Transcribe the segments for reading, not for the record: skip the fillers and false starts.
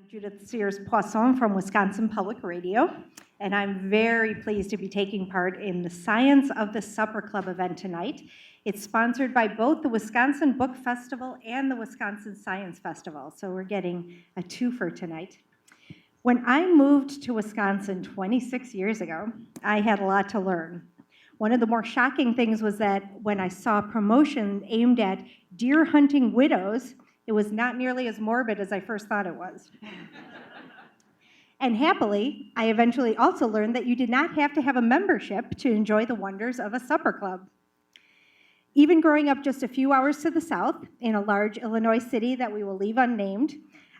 Judith Sears Poisson from Wisconsin Public Radio, and I'm very pleased to be taking part in the Science of the Supper Club event tonight. It's sponsored by both the Wisconsin Book Festival and the Wisconsin Science Festival, so we're getting a twofer tonight. When I moved to Wisconsin 26 years ago, I had a lot to learn. One of the more shocking things was that when I saw a promotion aimed at deer hunting widows, it was not nearly as morbid as I first thought it was. And happily, I eventually also learned that you did not have to have a membership to enjoy the wonders of a supper club. Even growing up just a few hours to the south, in a large Illinois city that we will leave unnamed,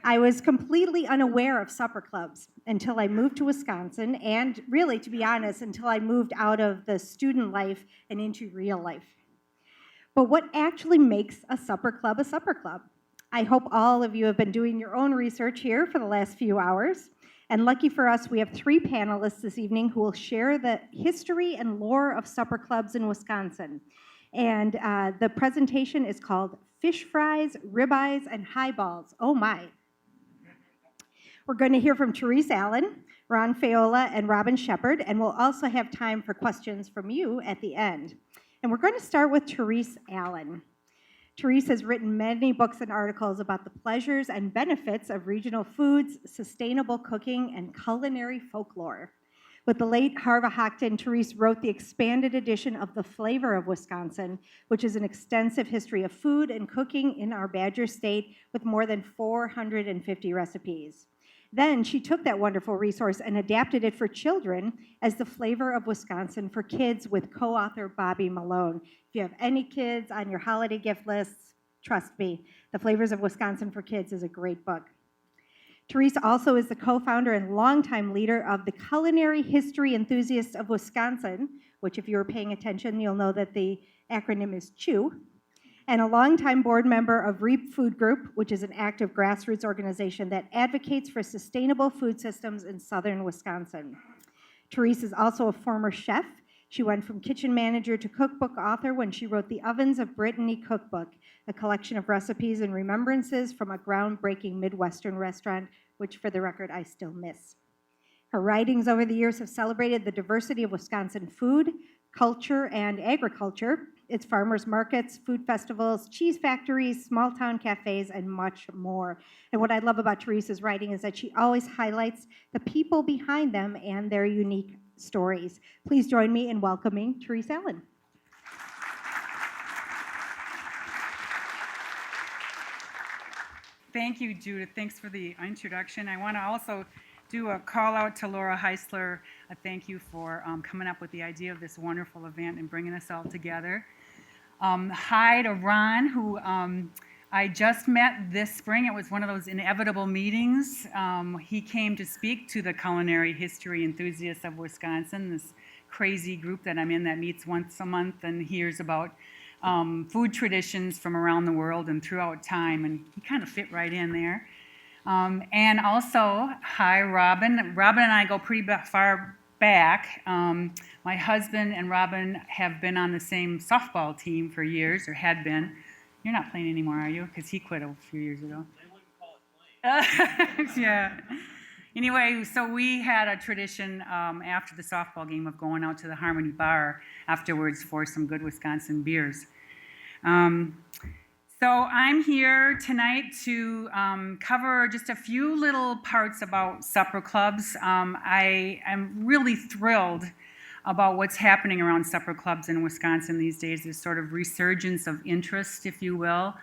I was completely unaware of supper clubs until I moved to Wisconsin, and really, to be honest, until I moved out of the student life and into real life. But what actually makes a supper club a supper club? I hope all of you have been doing your own research here for the last few hours. And lucky for us, we have 3 panelists this evening who will share the history and lore of supper clubs in Wisconsin. And the presentation is called Fish Fries, Ribeyes, and Highballs. Oh my. We're going to hear from Therese Allen, Ron Faiola, and Robin Shepard, and we'll also have time for questions from you at the end. And we're going to start with Therese Allen. Therese has written many books and articles about the pleasures and benefits of regional foods, sustainable cooking, and culinary folklore. With the late Harva Hochton, Therese wrote the expanded edition of The Flavor of Wisconsin, which is an extensive history of food and cooking in our Badger State with more than 450 recipes. Then she took that wonderful resource and adapted it for children as The Flavor of Wisconsin for Kids with co-author Bobby Malone. If you have any kids on your holiday gift lists, trust me, The Flavors of Wisconsin for Kids is a great book. Therese also is the co-founder and longtime leader of the Culinary History Enthusiasts of Wisconsin, which if you were paying attention, you'll know that the acronym is CHEW, and a longtime board member of REAP Food Group, which is an active grassroots organization that advocates for sustainable food systems in southern Wisconsin. Therese is also a former chef. She went from kitchen manager to cookbook author when she wrote the Ovens of Brittany cookbook, a collection of recipes and remembrances from a groundbreaking Midwestern restaurant, which for the record, I still miss. Her writings over the years have celebrated the diversity of Wisconsin food, culture, and agriculture, its farmers markets, food festivals, cheese factories, small town cafes, and much more. And what I love about Therese's writing is that she always highlights the people behind them and their unique stories. Please join me in welcoming Therese Allen. Thank you, Judith. Thanks for the introduction. I want to also do a call out to Laura Heisler. A thank you for coming up with the idea of this wonderful event and bringing us all together. Hi to Ron, who I just met this spring. It was one of those inevitable meetings. He came to speak to the Culinary History Enthusiasts of Wisconsin, this crazy group that I'm in that meets once a month and hears about food traditions from around the world and throughout time, and he kind of fit right in there. And also, hi, Robin. Robin and I go pretty far back. My husband and Robin have been on the same softball team for years, or had been. You're not playing anymore, are you? Because he quit a few years ago. They wouldn't call it playing. Yeah. Anyway, so we had a tradition after the softball game of going out to the Harmony Bar afterwards for some good Wisconsin beers. So I'm here tonight to cover just a few little parts about supper clubs. I am really thrilled about what's happening around supper clubs in Wisconsin these days. There's sort of resurgence of interest, if you will.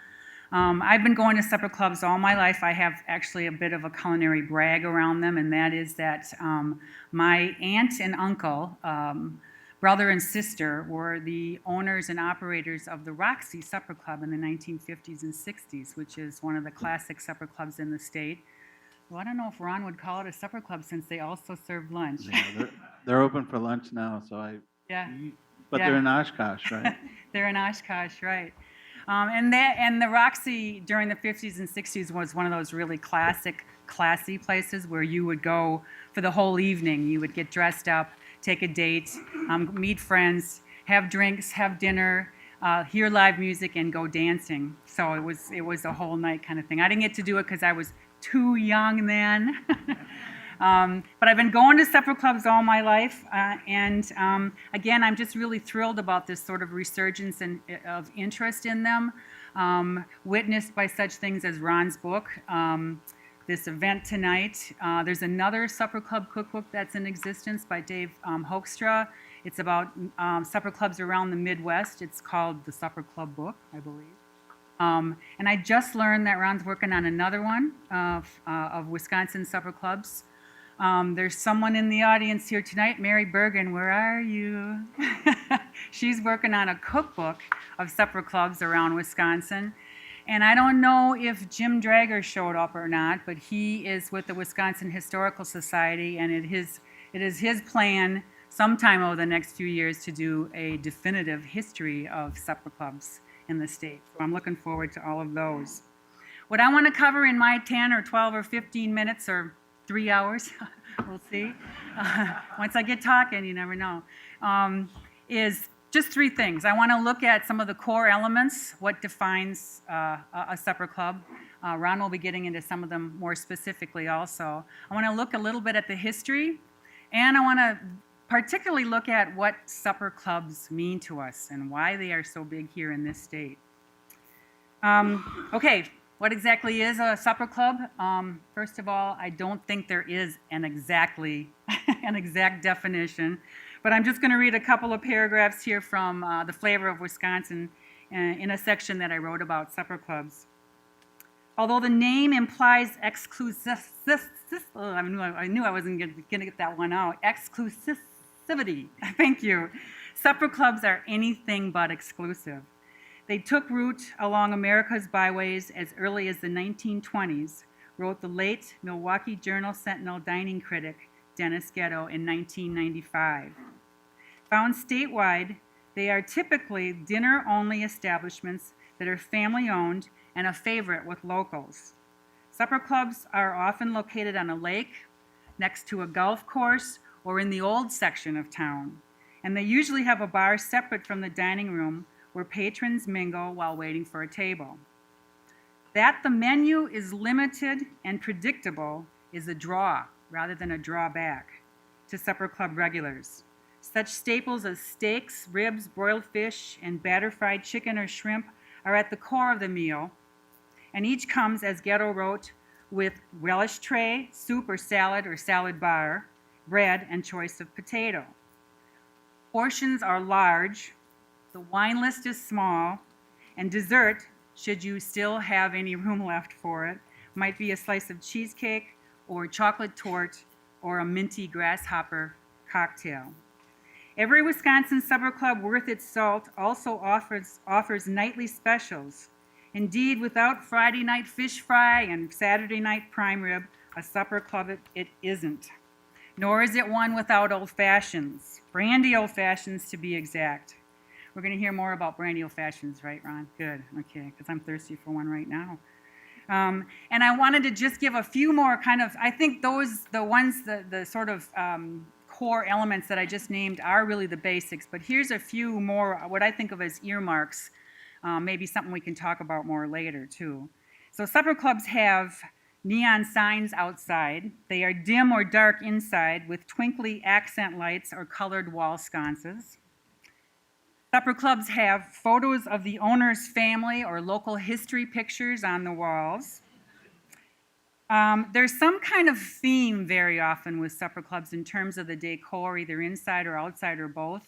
I've been going to supper clubs all my life. I have actually a bit of a culinary brag around them, and that is that my aunt and uncle, brother and sister, were the owners and operators of the Roxy Supper Club in the 1950s and 60s, which is one of the classic supper clubs in the state. Well, I don't know if Ron would call it a supper club since they also serve lunch. Yeah, they're open for lunch now, so Yeah. But Yeah. they're in Oshkosh, right? They're in Oshkosh, right. And the Roxy during the 50s and 60s was one of those really classic, classy places where you would go for the whole evening. You would get dressed up, take a date, meet friends, have drinks, have dinner, hear live music, and go dancing. So it was a whole night kind of thing. I didn't get to do it because I was too young then. But I've been going to supper clubs all my life, and again, I'm just really thrilled about this sort of resurgence of interest in them, witnessed by such things as Ron's book, this event tonight. There's another supper club cookbook that's in existence by Dave Hoekstra. It's about supper clubs around the Midwest. It's called the Supper Club Book, I believe. And I just learned that Ron's working on another one of Wisconsin supper clubs. There's someone in the audience here tonight, Mary Bergen, where are you? She's working on a cookbook of supper clubs around Wisconsin. And I don't know if Jim Drager showed up or not, but he is with the Wisconsin Historical Society, and it is his plan sometime over the next few years to do a definitive history of supper clubs in the state. So I'm looking forward to all of those. What I want to cover in my 10 or 12 or 15 minutes or 3 hours, we'll see. Once I get talking, you never know, is just three things. I want to look at some of the core elements, what defines a supper club. Ron will be getting into some of them more specifically also. I want to look a little bit at the history, and I want to particularly look at what supper clubs mean to us and why they are so big here in this state. Okay, what exactly is a supper club? First of all, I don't think there is an exact definition, but I'm just going to read a couple of paragraphs here from The Flavor of Wisconsin in a section that I wrote about supper clubs. Although the name implies I knew I wasn't going to get that one out. Exclusivity. Thank you. Supper clubs are anything but exclusive. They took root along America's byways as early as the 1920s, wrote the late Milwaukee Journal-Sentinel dining critic Dennis Ghetto in 1995. Found statewide, they are typically dinner-only establishments that are family-owned and a favorite with locals. Supper clubs are often located on a lake, next to a golf course, or in the old section of town, and they usually have a bar separate from the dining room where patrons mingle while waiting for a table. That the menu is limited and predictable is a draw rather than a drawback to supper club regulars. Such staples as steaks, ribs, broiled fish, and batter-fried chicken or shrimp are at the core of the meal, and each comes, as Ghetto wrote, with relish tray, soup or salad bar, bread, and choice of potato. Portions are large, the wine list is small, and dessert, should you still have any room left for it, might be a slice of cheesecake or chocolate torte or a minty grasshopper cocktail. Every Wisconsin supper club worth its salt also offers nightly specials. Indeed, without Friday night fish fry and Saturday night prime rib, a supper club it isn't. Nor is it one without old fashions, brandy old fashions to be exact. We're going to hear more about brandy old fashions, right, Ron? Good, okay, because I'm thirsty for one right now. And I wanted to just give a few more kind of, I think the sort of core elements that I just named are really the basics, but here's a few more, what I think of as earmarks, maybe something we can talk about more later too. So supper clubs have neon signs outside. They are dim or dark inside with twinkly accent lights or colored wall sconces. Supper clubs have photos of the owner's family or local history pictures on the walls. There's some kind of theme very often with supper clubs in terms of the decor, either inside or outside or both.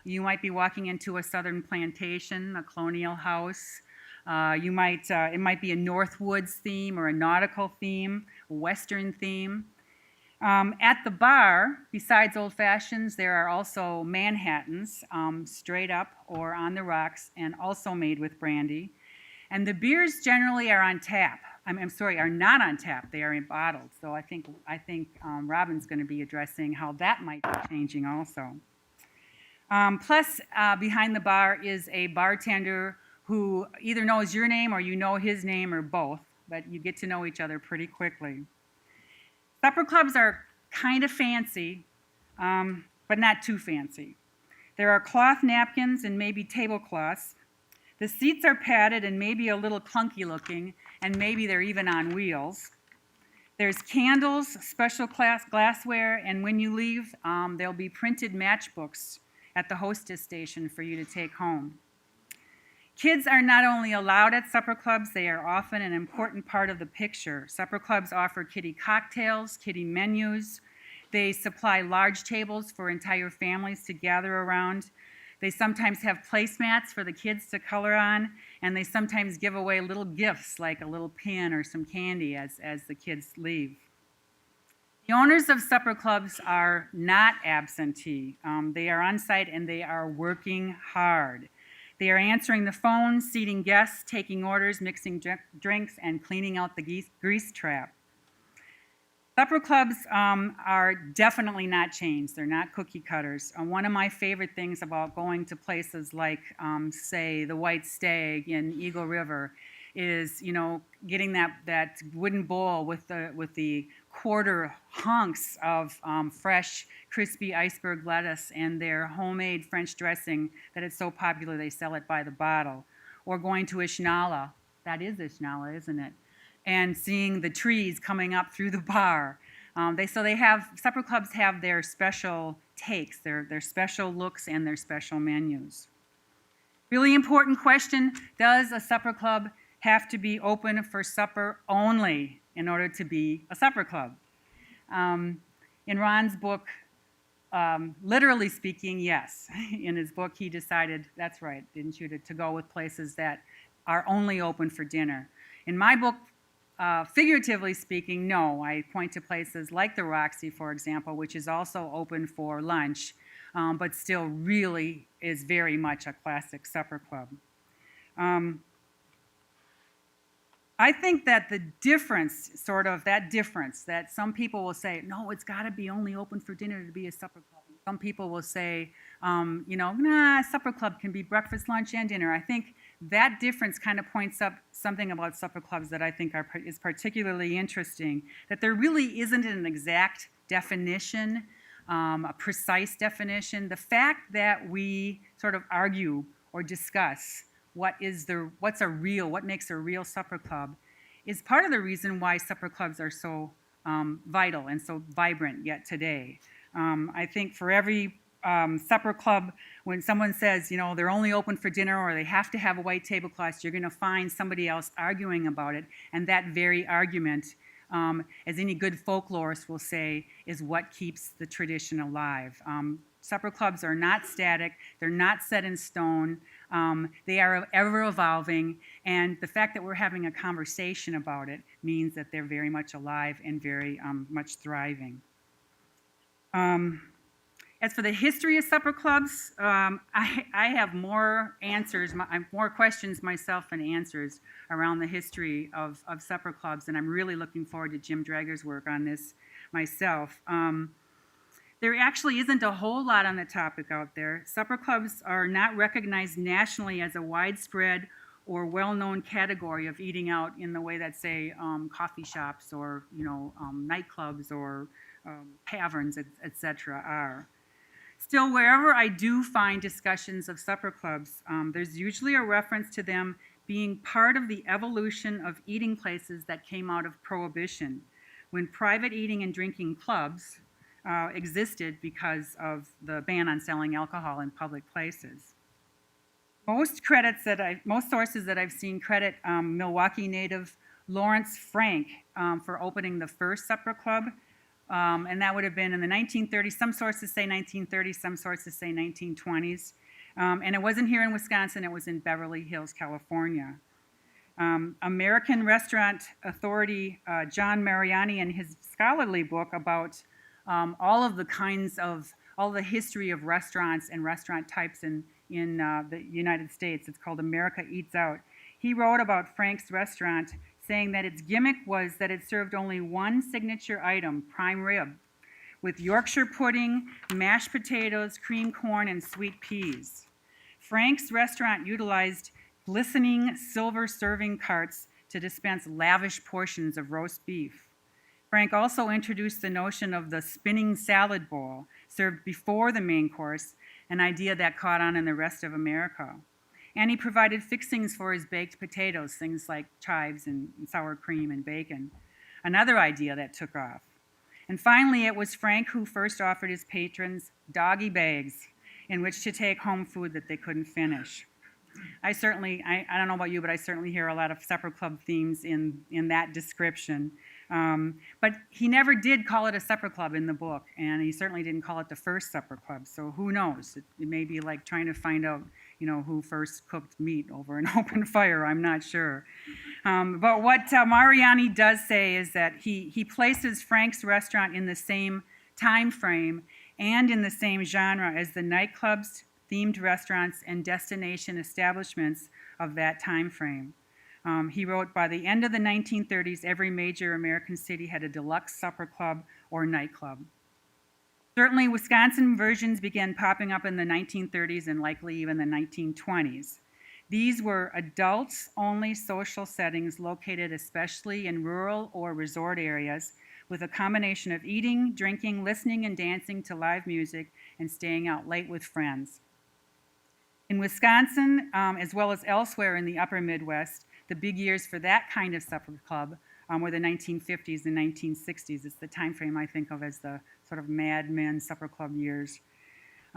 You might be walking into a southern plantation, a colonial house. It might be a Northwoods theme or a nautical theme, a Western theme. At the bar, besides old fashions, there are also Manhattans, straight up or on the rocks, and also made with brandy. And the beers generally are on tap. Are not on tap. They are in bottles. So I think Robin's going to be addressing how that might be changing also. Plus, behind the bar is a bartender who either knows your name or you know his name or both, but you get to know each other pretty quickly. Supper clubs are kind of fancy, but not too fancy. There are cloth napkins and maybe tablecloths. The seats are padded and maybe a little clunky looking, and maybe they're even on wheels. There's candles, special class glassware, and when you leave, there'll be printed matchbooks at the hostess station for you to take home. Kids are not only allowed at supper clubs, they are often an important part of the picture. Supper clubs offer kiddie cocktails, kiddie menus. They supply large tables for entire families to gather around. They sometimes have placemats for the kids to color on, and they sometimes give away little gifts like a little pin or some candy as the kids leave. The owners of supper clubs are not absentee. They are on site and they are working hard. They are answering the phone, seating guests, taking orders, mixing drinks, and cleaning out the grease trap. Supper clubs are definitely not chains. They're not cookie cutters. One of my favorite things about going to places like, say, the White Stag in Eagle River is, getting that wooden bowl with the quarter hunks of fresh, crispy iceberg lettuce and their homemade French dressing that is so popular they sell it by the bottle. Or going to Ishnala. That is Ishnala, isn't it? And seeing the trees coming up through the bar. Supper clubs have their special takes, their special looks and their special menus. Really important question, does a supper club have to be open for supper only in order to be a supper club? In Ron's book, literally speaking, yes. In his book, he decided, that's right, didn't you, to go with places that are only open for dinner. In my book, figuratively speaking, no. I point to places like the Roxy, for example, which is also open for lunch, but still really is very much a classic supper club. I think that the difference, that some people will say, no, it's got to be only open for dinner to be a supper club. Some people will say, a supper club can be breakfast, lunch, and dinner. I think that difference kind of points up something about supper clubs that I think is particularly interesting, that there really isn't an exact definition, a precise definition. The fact that we sort of argue or discuss what makes a real supper club is part of the reason why supper clubs are so vital and so vibrant yet today. I think for every supper club, when someone says, they're only open for dinner or they have to have a white tablecloth, you're going to find somebody else arguing about it. And that very argument, as any good folklorist will say, is what keeps the tradition alive. Supper clubs are not static. They're not set in stone. They are ever evolving. And the fact that we're having a conversation about it means that they're very much alive and very much thriving. As for the history of supper clubs, I have more questions myself than answers around the history of supper clubs, and I'm really looking forward to Jim Drager's work on this myself. There actually isn't a whole lot on the topic out there. Supper clubs are not recognized nationally as a widespread or well-known category of eating out in the way that, say, coffee shops or nightclubs or taverns, etc. are. Still, wherever I do find discussions of supper clubs, there's usually a reference to them being part of the evolution of eating places that came out of Prohibition, when private eating and drinking clubs existed because of the ban on selling alcohol in public places. Most sources that I've seen credit Milwaukee native Lawrence Frank for opening the first supper club. And that would have been in the 1930s. Some sources say 1930s, some sources say 1920s. And it wasn't here in Wisconsin, it was in Beverly Hills, California. American Restaurant Authority John Mariani, in his scholarly book about all the history of restaurants and restaurant types in the United States, it's called America Eats Out. He wrote about Frank's restaurant, saying that its gimmick was that it served only one signature item, prime rib, with Yorkshire pudding, mashed potatoes, creamed corn, and sweet peas. Frank's restaurant utilized glistening silver serving carts to dispense lavish portions of roast beef. Frank also introduced the notion of the spinning salad bowl, served before the main course, an idea that caught on in the rest of America. And he provided fixings for his baked potatoes, things like chives and sour cream and bacon. another idea that took off. And finally, it was Frank who first offered his patrons doggy bags in which to take home food that they couldn't finish. I don't know about you, but I certainly hear a lot of supper club themes in that description. But he never did call it a supper club in the book, and he certainly didn't call it the first supper club, so who knows? It may be like trying to find out, who first cooked meat over an open fire, I'm not sure. But what Mariani does say is that he places Frank's restaurant in the same time frame and in the same genre as the nightclubs, themed restaurants, and destination establishments of that time frame. He wrote, by the end of the 1930s, every major American city had a deluxe supper club or nightclub. Certainly, Wisconsin versions began popping up in the 1930s and likely even the 1920s. These were adults-only social settings located especially in rural or resort areas with a combination of eating, drinking, listening, and dancing to live music and staying out late with friends. In Wisconsin, as well as elsewhere in the upper Midwest, the big years for that kind of supper club were the 1950s and 1960s. It's the time frame I think of as the sort of Mad Men supper club years.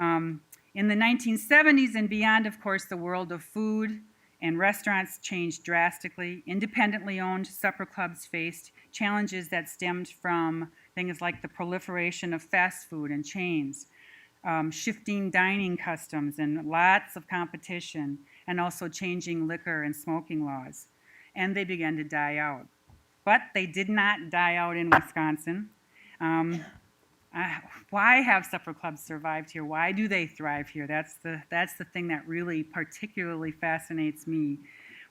In the 1970s and beyond, of course, the world of food and restaurants changed drastically. Independently owned supper clubs faced challenges that stemmed from things like the proliferation of fast food and chains, shifting dining customs and lots of competition, and also changing liquor and smoking laws. And they began to die out. But they did not die out in Wisconsin. Why have supper clubs survived here? Why do they thrive here? That's the thing that really particularly fascinates me.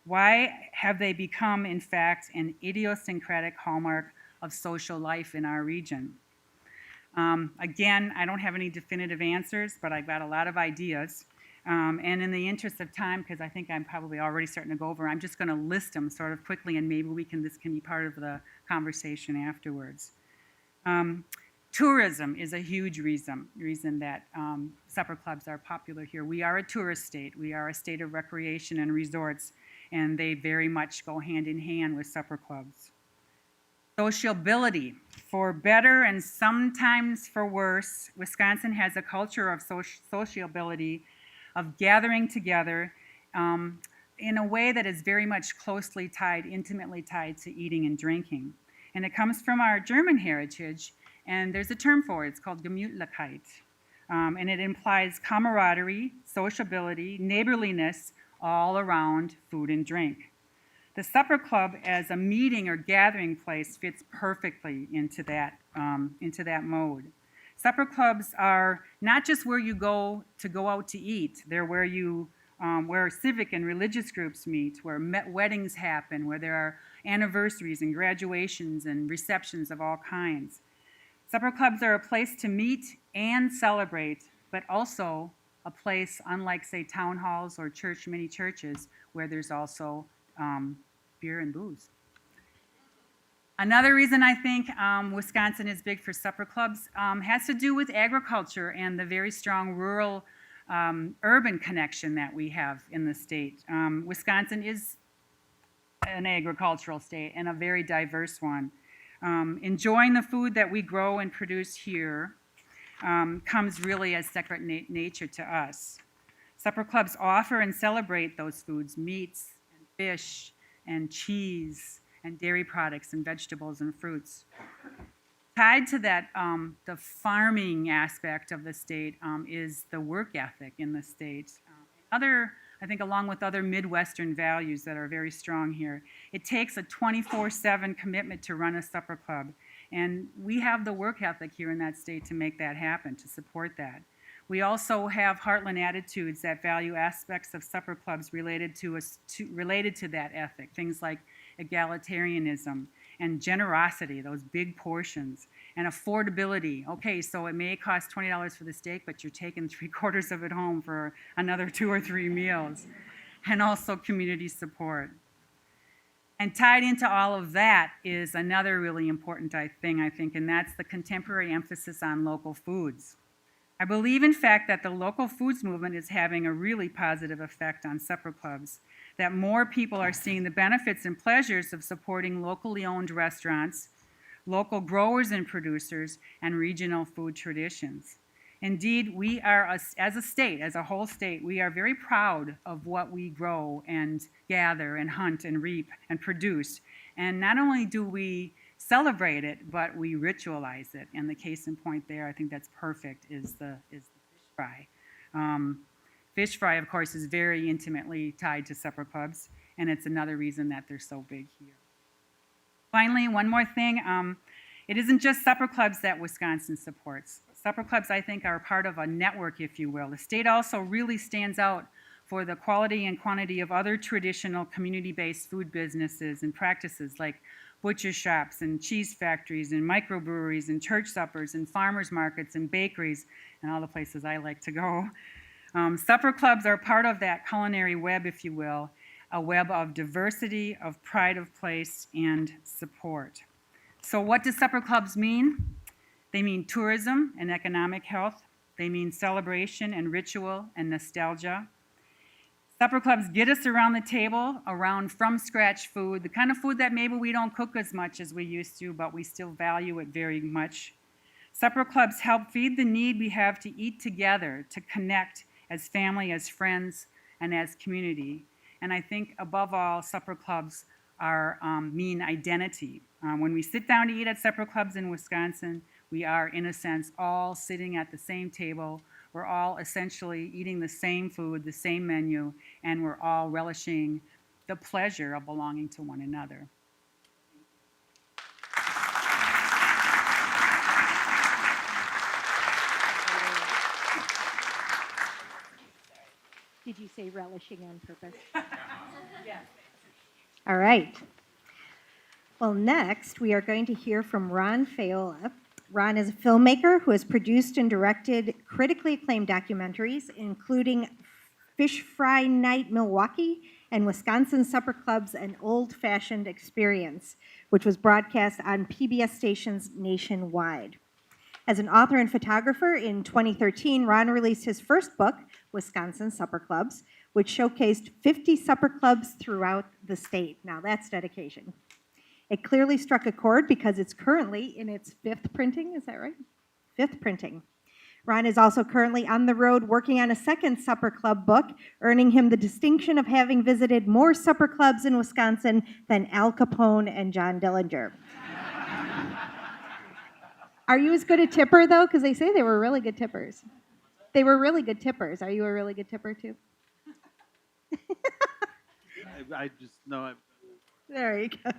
Why have they become, in fact, an idiosyncratic hallmark of social life in our region? Again, I don't have any definitive answers, but I've got a lot of ideas. And in the interest of time, because I think I'm probably already starting to go over, I'm just going to list them sort of quickly, and maybe this can be part of the conversation afterwards. Tourism is a huge reason that supper clubs are popular here. We are a tourist state. We are a state of recreation and resorts, and they very much go hand in hand with supper clubs. Sociability. For better and sometimes for worse, Wisconsin has a culture of sociability, of gathering together in a way that is very much intimately tied to eating and drinking. And it comes from our German heritage, and there's a term for it. It's called Gemütlichkeit. And it implies camaraderie, sociability, neighborliness, all around food and drink. The supper club as a meeting or gathering place fits perfectly into that mode. Supper clubs are not just where you go out to eat. They're where civic and religious groups meet, where weddings happen, where there are anniversaries and graduations and receptions of all kinds. Supper clubs are a place to meet and celebrate, but also a place, unlike, say, town halls or many churches, where there's also beer and booze. Another reason I think Wisconsin is big for supper clubs has to do with agriculture and the very strong rural urban connection that we have in the state. Wisconsin is an agricultural state and a very diverse one. Enjoying the food that we grow and produce here comes really as second nature to us. Supper clubs offer and celebrate those foods, meats and fish and cheese and dairy products and vegetables and fruits. Tied to that, the farming aspect of the state is the work ethic in the state. I think along with other Midwestern values that are very strong here, it takes a 24/7 commitment to run a supper club. And we have the work ethic here in that state to make that happen, to support that. We also have heartland attitudes that value aspects of supper clubs related to that ethic, things like egalitarianism and generosity, those big portions, and affordability. Okay, so it may cost $20 for the steak, but you're taking 3/4 of it home for another 2 or 3 meals. And also community support. And tied into all of that is another really important thing, I think, and that's the contemporary emphasis on local foods. I believe, in fact, that the local foods movement is having a really positive effect on supper clubs, that more people are seeing the benefits and pleasures of supporting locally owned restaurants, local growers and producers, and regional food traditions. Indeed, we are, as a state, as a whole state, we are very proud of what we grow and gather and hunt and reap and produce. And not only do we celebrate it, but we ritualize it. And the case in point there, I think that's perfect, is the fish fry. Fish fry, of course, is very intimately tied to supper clubs, and it's another reason that they're so big here. Finally, one more thing. It isn't just supper clubs that Wisconsin supports. Supper clubs, I think, are part of a network, if you will. The state also really stands out for the quality and quantity of other traditional community-based food businesses and practices like butcher shops and cheese factories and microbreweries and church suppers and farmers markets and bakeries and all the places I like to go. Supper clubs are part of that culinary web, if you will, a web of diversity, of pride of place, and support. So what do supper clubs mean? They mean tourism and economic health. They mean celebration and ritual and nostalgia. Supper clubs get us around the table, around from-scratch food, the kind of food that maybe we don't cook as much as we used to, but we still value it very much. Supper clubs help feed the need we have to eat together, to connect as family, as friends, and as community. And I think above all, supper clubs mean identity. When we sit down to eat at supper clubs in Wisconsin, we are, in a sense, all sitting at the same table. We're all essentially eating the same food, the same menu, and we're all relishing the pleasure of belonging to one another. Did you say relishing on purpose? Yes. All right. Well, next we are going to hear from Ron Faiola. Ron is a filmmaker who has produced and directed critically acclaimed documentaries, including Fish Fry Night Milwaukee and Wisconsin Supper Club's An Old-Fashioned Experience, which was broadcast on PBS stations nationwide. As an author and photographer, in 2013, Ron released his first book, Wisconsin Supper Clubs, which showcased 50 supper clubs throughout the state. Now that's dedication. It clearly struck a chord because it's currently in its fifth printing, is that right? Fifth printing. Ron is also currently on the road working on a second supper club book, earning him the distinction of having visited more supper clubs in Wisconsin than Al Capone and John Dillinger. Are you as good a tipper, though? Because they say they were really good tippers. They were really good tippers. Are you a really good tipper, too? I just know There you go.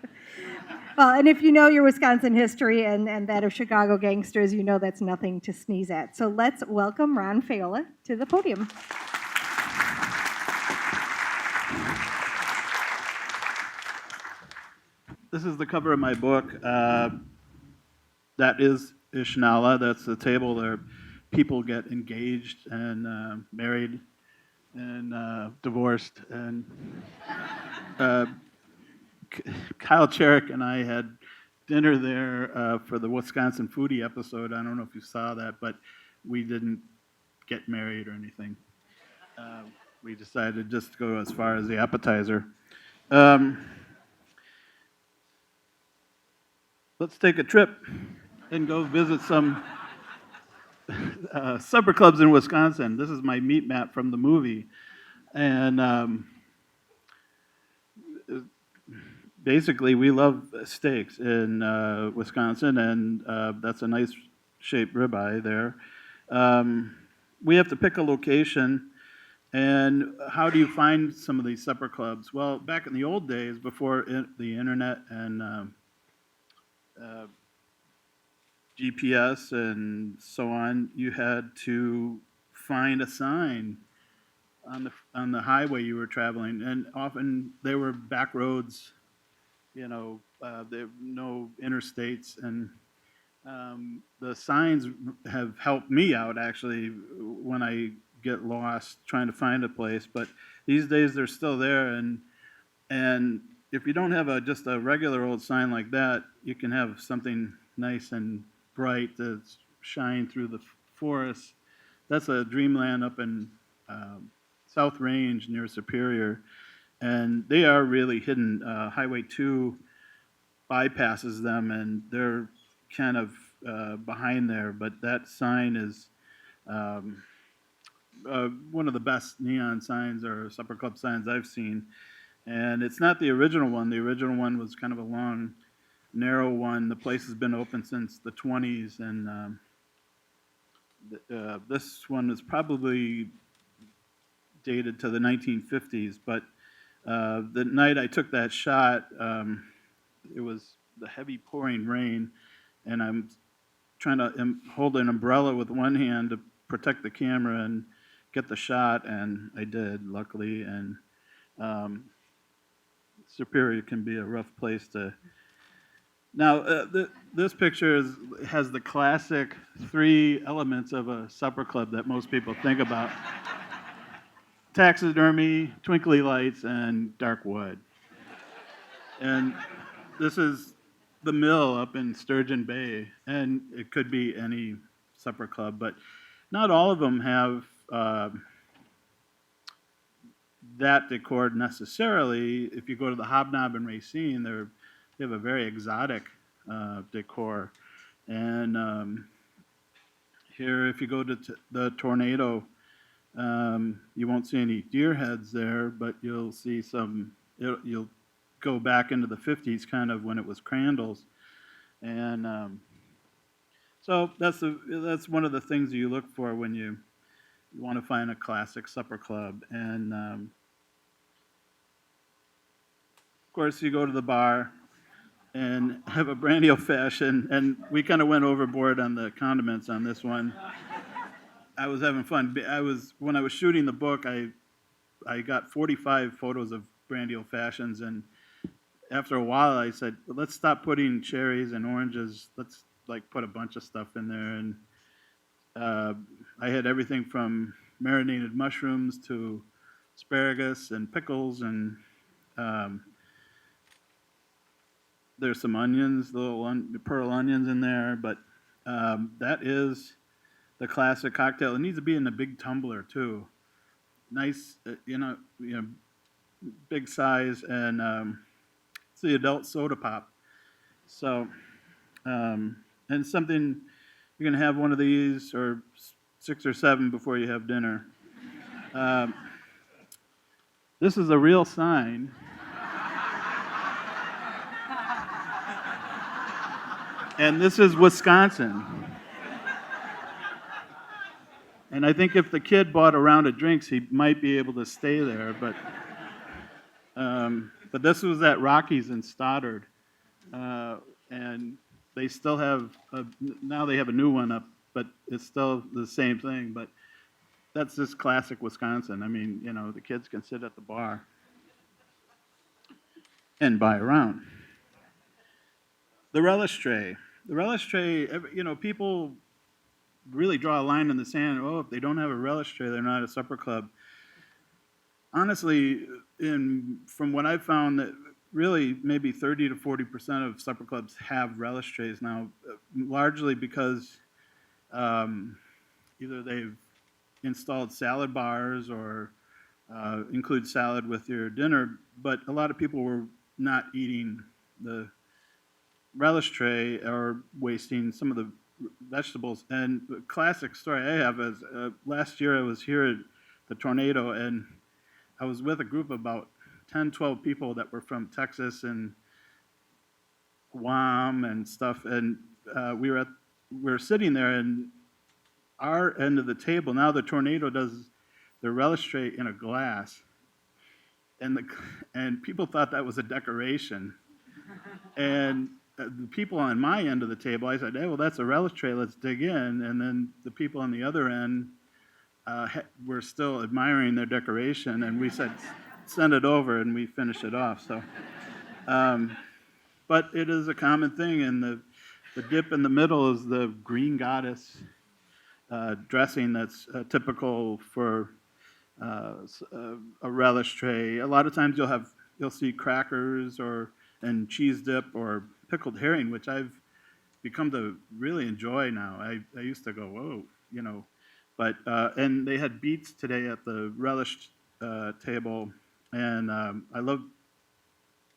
Well, and if you know your Wisconsin history and that of Chicago gangsters, you know that's nothing to sneeze at. So let's welcome Ron Faiola to the podium. this is the cover of my book. That is Ishnala. That's the table where people get engaged and married and divorced. And Kyle Cherrick and I had dinner there for the Wisconsin Foodie episode. I don't know if you saw that, but we didn't get married or anything. We decided just to go as far as the appetizer. Let's take a trip and go visit some supper clubs in Wisconsin. This is my meat map from the movie. And basically, we love steaks in Wisconsin, and that's a nice shaped ribeye there. We have to pick a location. And how do you find some of these supper clubs? Well, back in the old days, before the internet and GPS and so on, you had to find a sign on the highway you were traveling, and often they were back roads. You know, there were no interstates, and the signs have helped me out actually when I get lost trying to find a place. But these days they're still there, and if you don't have just a regular old sign like that, you can have something nice and bright that's shine through the forest. That's a Dreamland up in South Range near Superior, and they are really hidden. Highway 2 bypasses them, and they're kind of behind there. But that sign is um, one of the best neon signs or supper club signs I've seen. And it's not the original one. The original one was kind of a long, narrow one. The place has been open since the 20s, and this one is probably dated to the 1950s. But the night I took that shot, it was the heavy pouring rain, and I'm trying to hold an umbrella with one hand to protect the camera and get the shot, and I did, luckily. And um, Superior can be a rough place to. Now, this picture has the classic three elements of a supper club that most people think about: taxidermy, twinkly lights, and dark wood. And this is the mill up in Sturgeon Bay, and it could be any supper club, but not all of them have that decor necessarily. If you go to the Hobnob in Racine, they have a very exotic decor. And here, if you go to the Tornado, you won't see any deer heads there, but you'll see some. You'll go back into the 50s, kind of when it was Crandall's, and so that's one of the things you look for when you want to find a classic supper club. And of course, you go to the bar and have a brandy old fashioned, and we kind of went overboard on the condiments on this one. I was having fun. When I was shooting the book, I got 45 photos of brandy old fashions, and after a while, I said, let's stop putting cherries and oranges. Let's put a bunch of stuff in there. And I had everything from marinated mushrooms to asparagus and pickles, and there's some onions, little pearl onions in there. But that is the classic cocktail. It needs to be in a big tumbler too. Nice, big size, and it's the adult soda pop. So, and something, you're going to have one of these or 6 or 7 before you have dinner. This is a real sign. And this is Wisconsin. And I think if the kid bought a round of drinks, he might be able to stay there. But this was at Rockies in Stoddard, and they still have now they have a new one up, but it's still the same thing. But that's just classic Wisconsin. I mean, the kids can sit at the bar and buy a round. The relish tray. The relish tray. People really draw a line in the sand. Oh, if they don't have a relish tray, they're not a supper club. Honestly, from what I've found, that really maybe 30 to 40% of supper clubs have relish trays now, largely because either they've installed salad bars or include salad with your dinner, but a lot of people were not eating the relish tray or wasting some of the vegetables. And the classic story I have is last year I was here at the Tornado, and I was with a group of about 10, 12 people that were from Texas and Guam and stuff, and we were sitting there, and our end of the table, now the Tornado does the relish tray in a glass, and people thought that was a decoration. And the people on my end of the table, I said, hey, well, that's a relish tray, let's dig in. And then the people on the other end were still admiring their decoration, and we said, send it over, and we finished it off. So, but it is a common thing, and the dip in the middle is the green goddess dressing that's typical for a relish tray. A lot of times you'll see crackers and cheese dip or pickled herring, which I've become to really enjoy now. I used to go, whoa, but and they had beets today at the relish table, and I love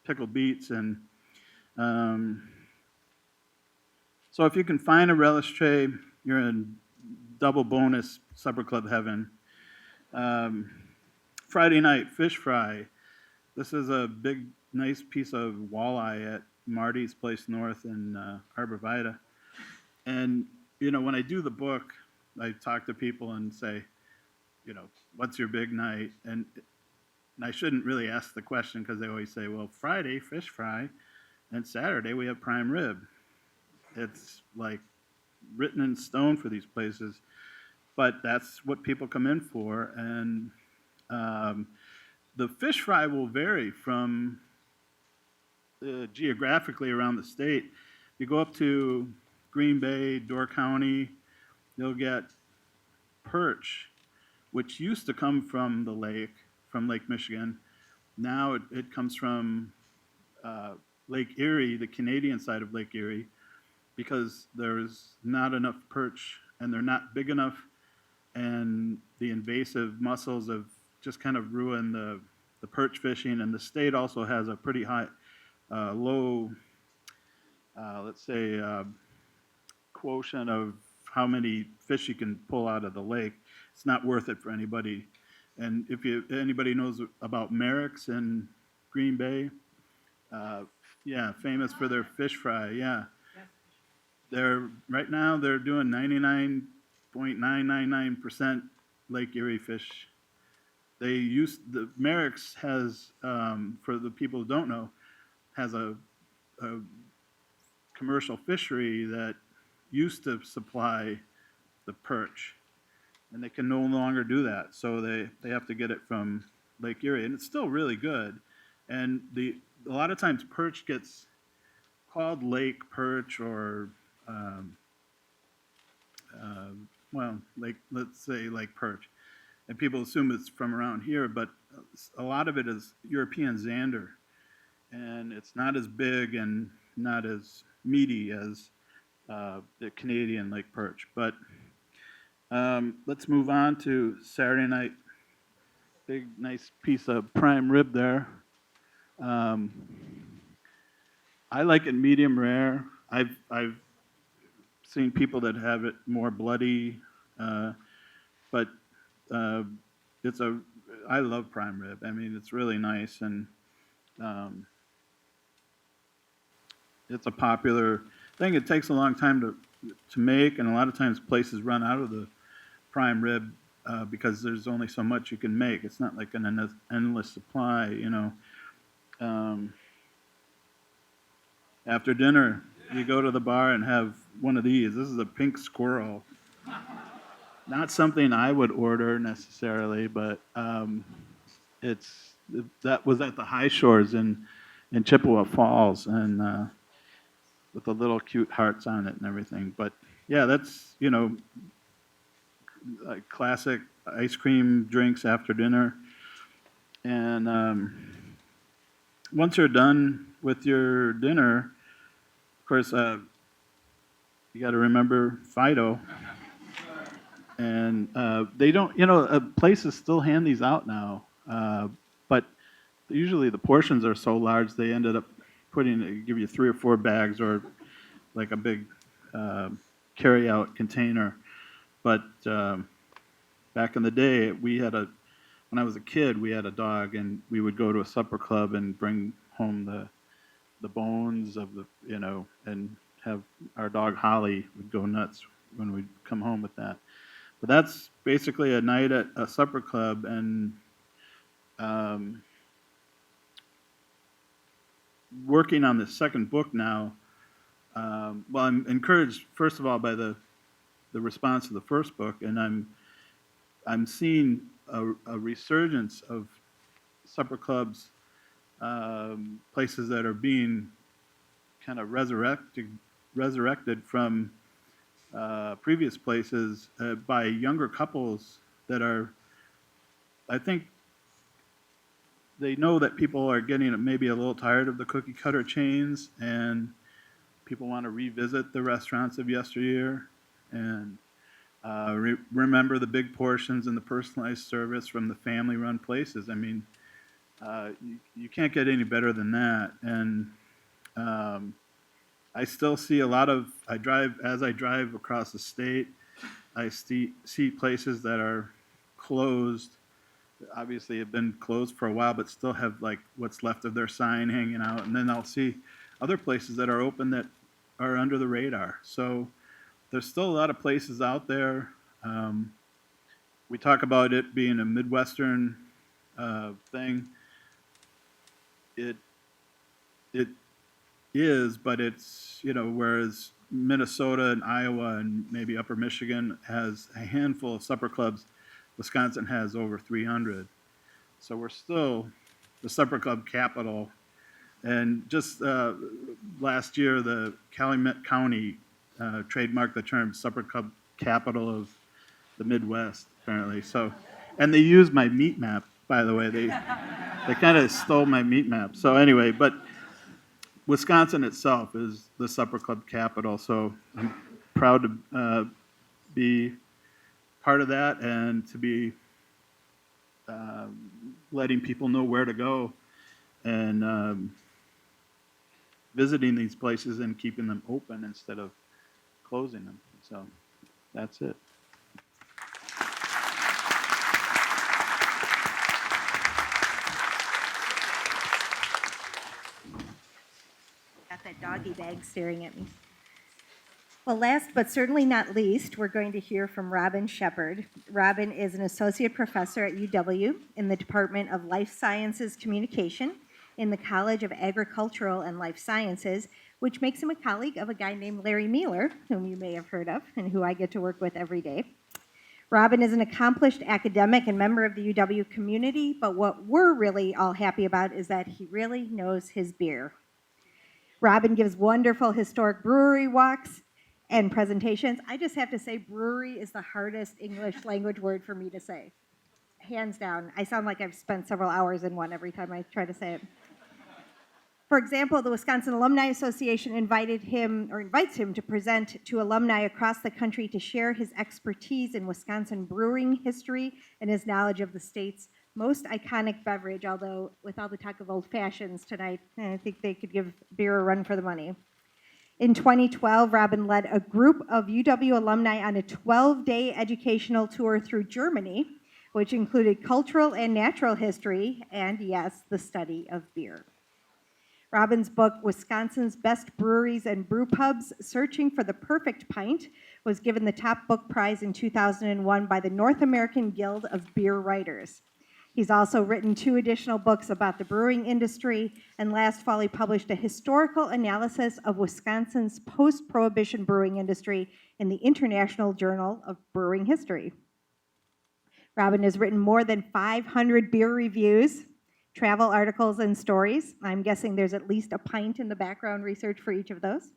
pickled beets, and Um, so if you can find a relish tray, you're in double bonus supper club heaven. Um, Friday night fish fry. This is a big, nice piece of walleye at Marty's Place North in Arborvita. And when I do the book, I talk to people and say, what's your big night? And I shouldn't really ask the question because they always say, well, Friday fish fry, and Saturday we have prime rib. It's like written in stone for these places, but that's what people come in for. And um, the fish fry will vary from geographically around the state. You go up to Green Bay, Door County, you'll get perch, which used to come from the lake, from Lake Michigan. Now it comes from Lake Erie, the Canadian side of Lake Erie, because there's not enough perch and they're not big enough, and the invasive mussels have just kind of ruined the perch fishing. And the state also has a pretty high, low, let's say, quotient of how many fish you can pull out of the lake. It's not worth it for anybody. And if anybody knows about Merrick's in Green Bay, yeah, famous for their fish fry. Yeah, right now they're doing 99.999% Lake Erie fish. The Merrick's has, for the people who don't know, has a commercial fishery that used to supply the perch, and they can no longer do that. So they have to get it from Lake Erie, and it's still really good. And a lot of times perch gets called lake perch or well, let's say lake perch, and people assume it's from around here, but a lot of it is European zander, and it's not as big and not as meaty as the Canadian lake perch. But let's move on to Saturday night. Big, nice piece of prime rib there. Um, I like it medium rare. I've seen people that have it more bloody, but uh, it's a. I love prime rib. I mean, it's really nice, and um, it's a popular thing. It takes a long time to make, and a lot of times places run out of the prime rib because there's only so much you can make. It's not like an endless supply. Um, After dinner, you go to the bar and have one of these. This is a pink squirrel. Not something I would order necessarily, but it's that was at the High Shores in Chippewa Falls, and with the little cute hearts on it and everything. But yeah, that's like classic ice cream drinks after dinner. And once you're done with your dinner, of course, you got to remember Fido. And they don't, places still hand these out now, but usually the portions are so large they ended up give you 3 or 4 bags or like a big carry-out container. But back in the day, when I was a kid, we had a dog, and we would go to a supper club and bring home the bones of and have our dog Holly would go nuts when we'd come home with that. But that's basically a night at a supper club, and working on the second book now. Well, I'm encouraged first of all by the response to the first book, and I'm seeing a resurgence of supper clubs, places that are being kind of resurrected from previous places by younger couples that are, I think, they know that people are getting maybe a little tired of the cookie cutter chains, and people want to revisit the restaurants of yesteryear and remember the big portions and the personalized service from the family run places. I mean, you can't get any better than that. And I still see as I drive across the state, I see places that are closed, obviously have been closed for a while, but still have like what's left of their sign hanging out. And then I'll see other places that are open that are under the radar. So there's still a lot of places out there. We talk about it being a Midwestern thing. It it is, but it's, whereas Minnesota and Iowa and maybe Upper Michigan has a handful of supper clubs, Wisconsin has over 300. So we're still the supper club capital. And just last year, the Calumet County trademarked the term supper club capital of the Midwest, apparently. So, and they used my meat map, by the way. They kind of stole my meat map. So anyway, but Wisconsin itself is the supper club capital, so I'm proud to be part of that and to be letting people know where to go and visiting these places and keeping them open instead of closing them. So that's it. Got that doggy bag staring at me. Well, last but certainly not least, we're going to hear from Robin Shepard. Robin is an associate professor at UW in the Department of Life Sciences Communication in the College of Agricultural and Life Sciences, which makes him a colleague of a guy named Larry Mueller, whom you may have heard of and who I get to work with every day. Robin is an accomplished academic and member of the UW community, but what we're really all happy about is that he really knows his beer. Robin gives wonderful historic brewery walks and presentations. I just have to say, brewery is the hardest English language word for me to say. Hands down. I sound like I've spent several hours in one every time I try to say it. For example, the Wisconsin Alumni Association invites him to present to alumni across the country to share his expertise in Wisconsin brewing history and his knowledge of the state's most iconic beverage, although with all the talk of old fashions tonight, I think they could give beer a run for the money. In 2012, Robin led a group of UW alumni on a 12-day educational tour through Germany, which included cultural and natural history, and yes, the study of beer. Robin's book, Wisconsin's Best Breweries and Brew Pubs, Searching for the Perfect Pint, was given the top book prize in 2001 by the North American Guild of Beer Writers. He's also written 2 additional books about the brewing industry, and last fall he published a historical analysis of Wisconsin's post-Prohibition brewing industry in the International Journal of Brewing History. Robin has written more than 500 beer reviews, travel articles, and stories. I'm guessing there's at least a pint in the background research for each of those.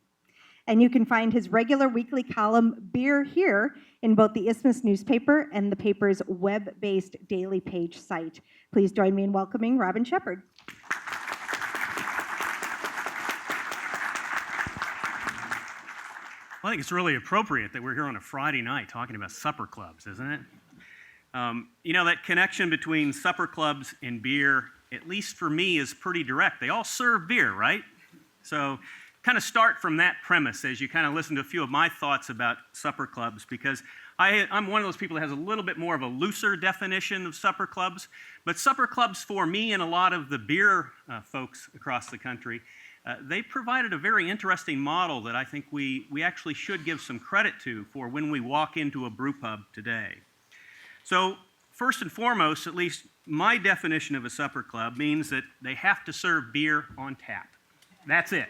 And you can find his regular weekly column, Beer Here, in both the Isthmus newspaper and the paper's web-based daily page site. Please join me in welcoming Robin Shepard. Well, I think it's really appropriate that we're here on a Friday night talking about supper clubs, isn't it? That connection between supper clubs and beer, at least for me, is pretty direct. They all serve beer, right? So kind of start from that premise as you kind of listen to a few of my thoughts about supper clubs, because I'm one of those people that has a little bit more of a looser definition of supper clubs. But supper clubs for me and a lot of the beer folks across the country, they provided a very interesting model that I think we actually should give some credit to for when we walk into a brew pub today. So first and foremost, at least my definition of a supper club means that they have to serve beer on tap. That's it.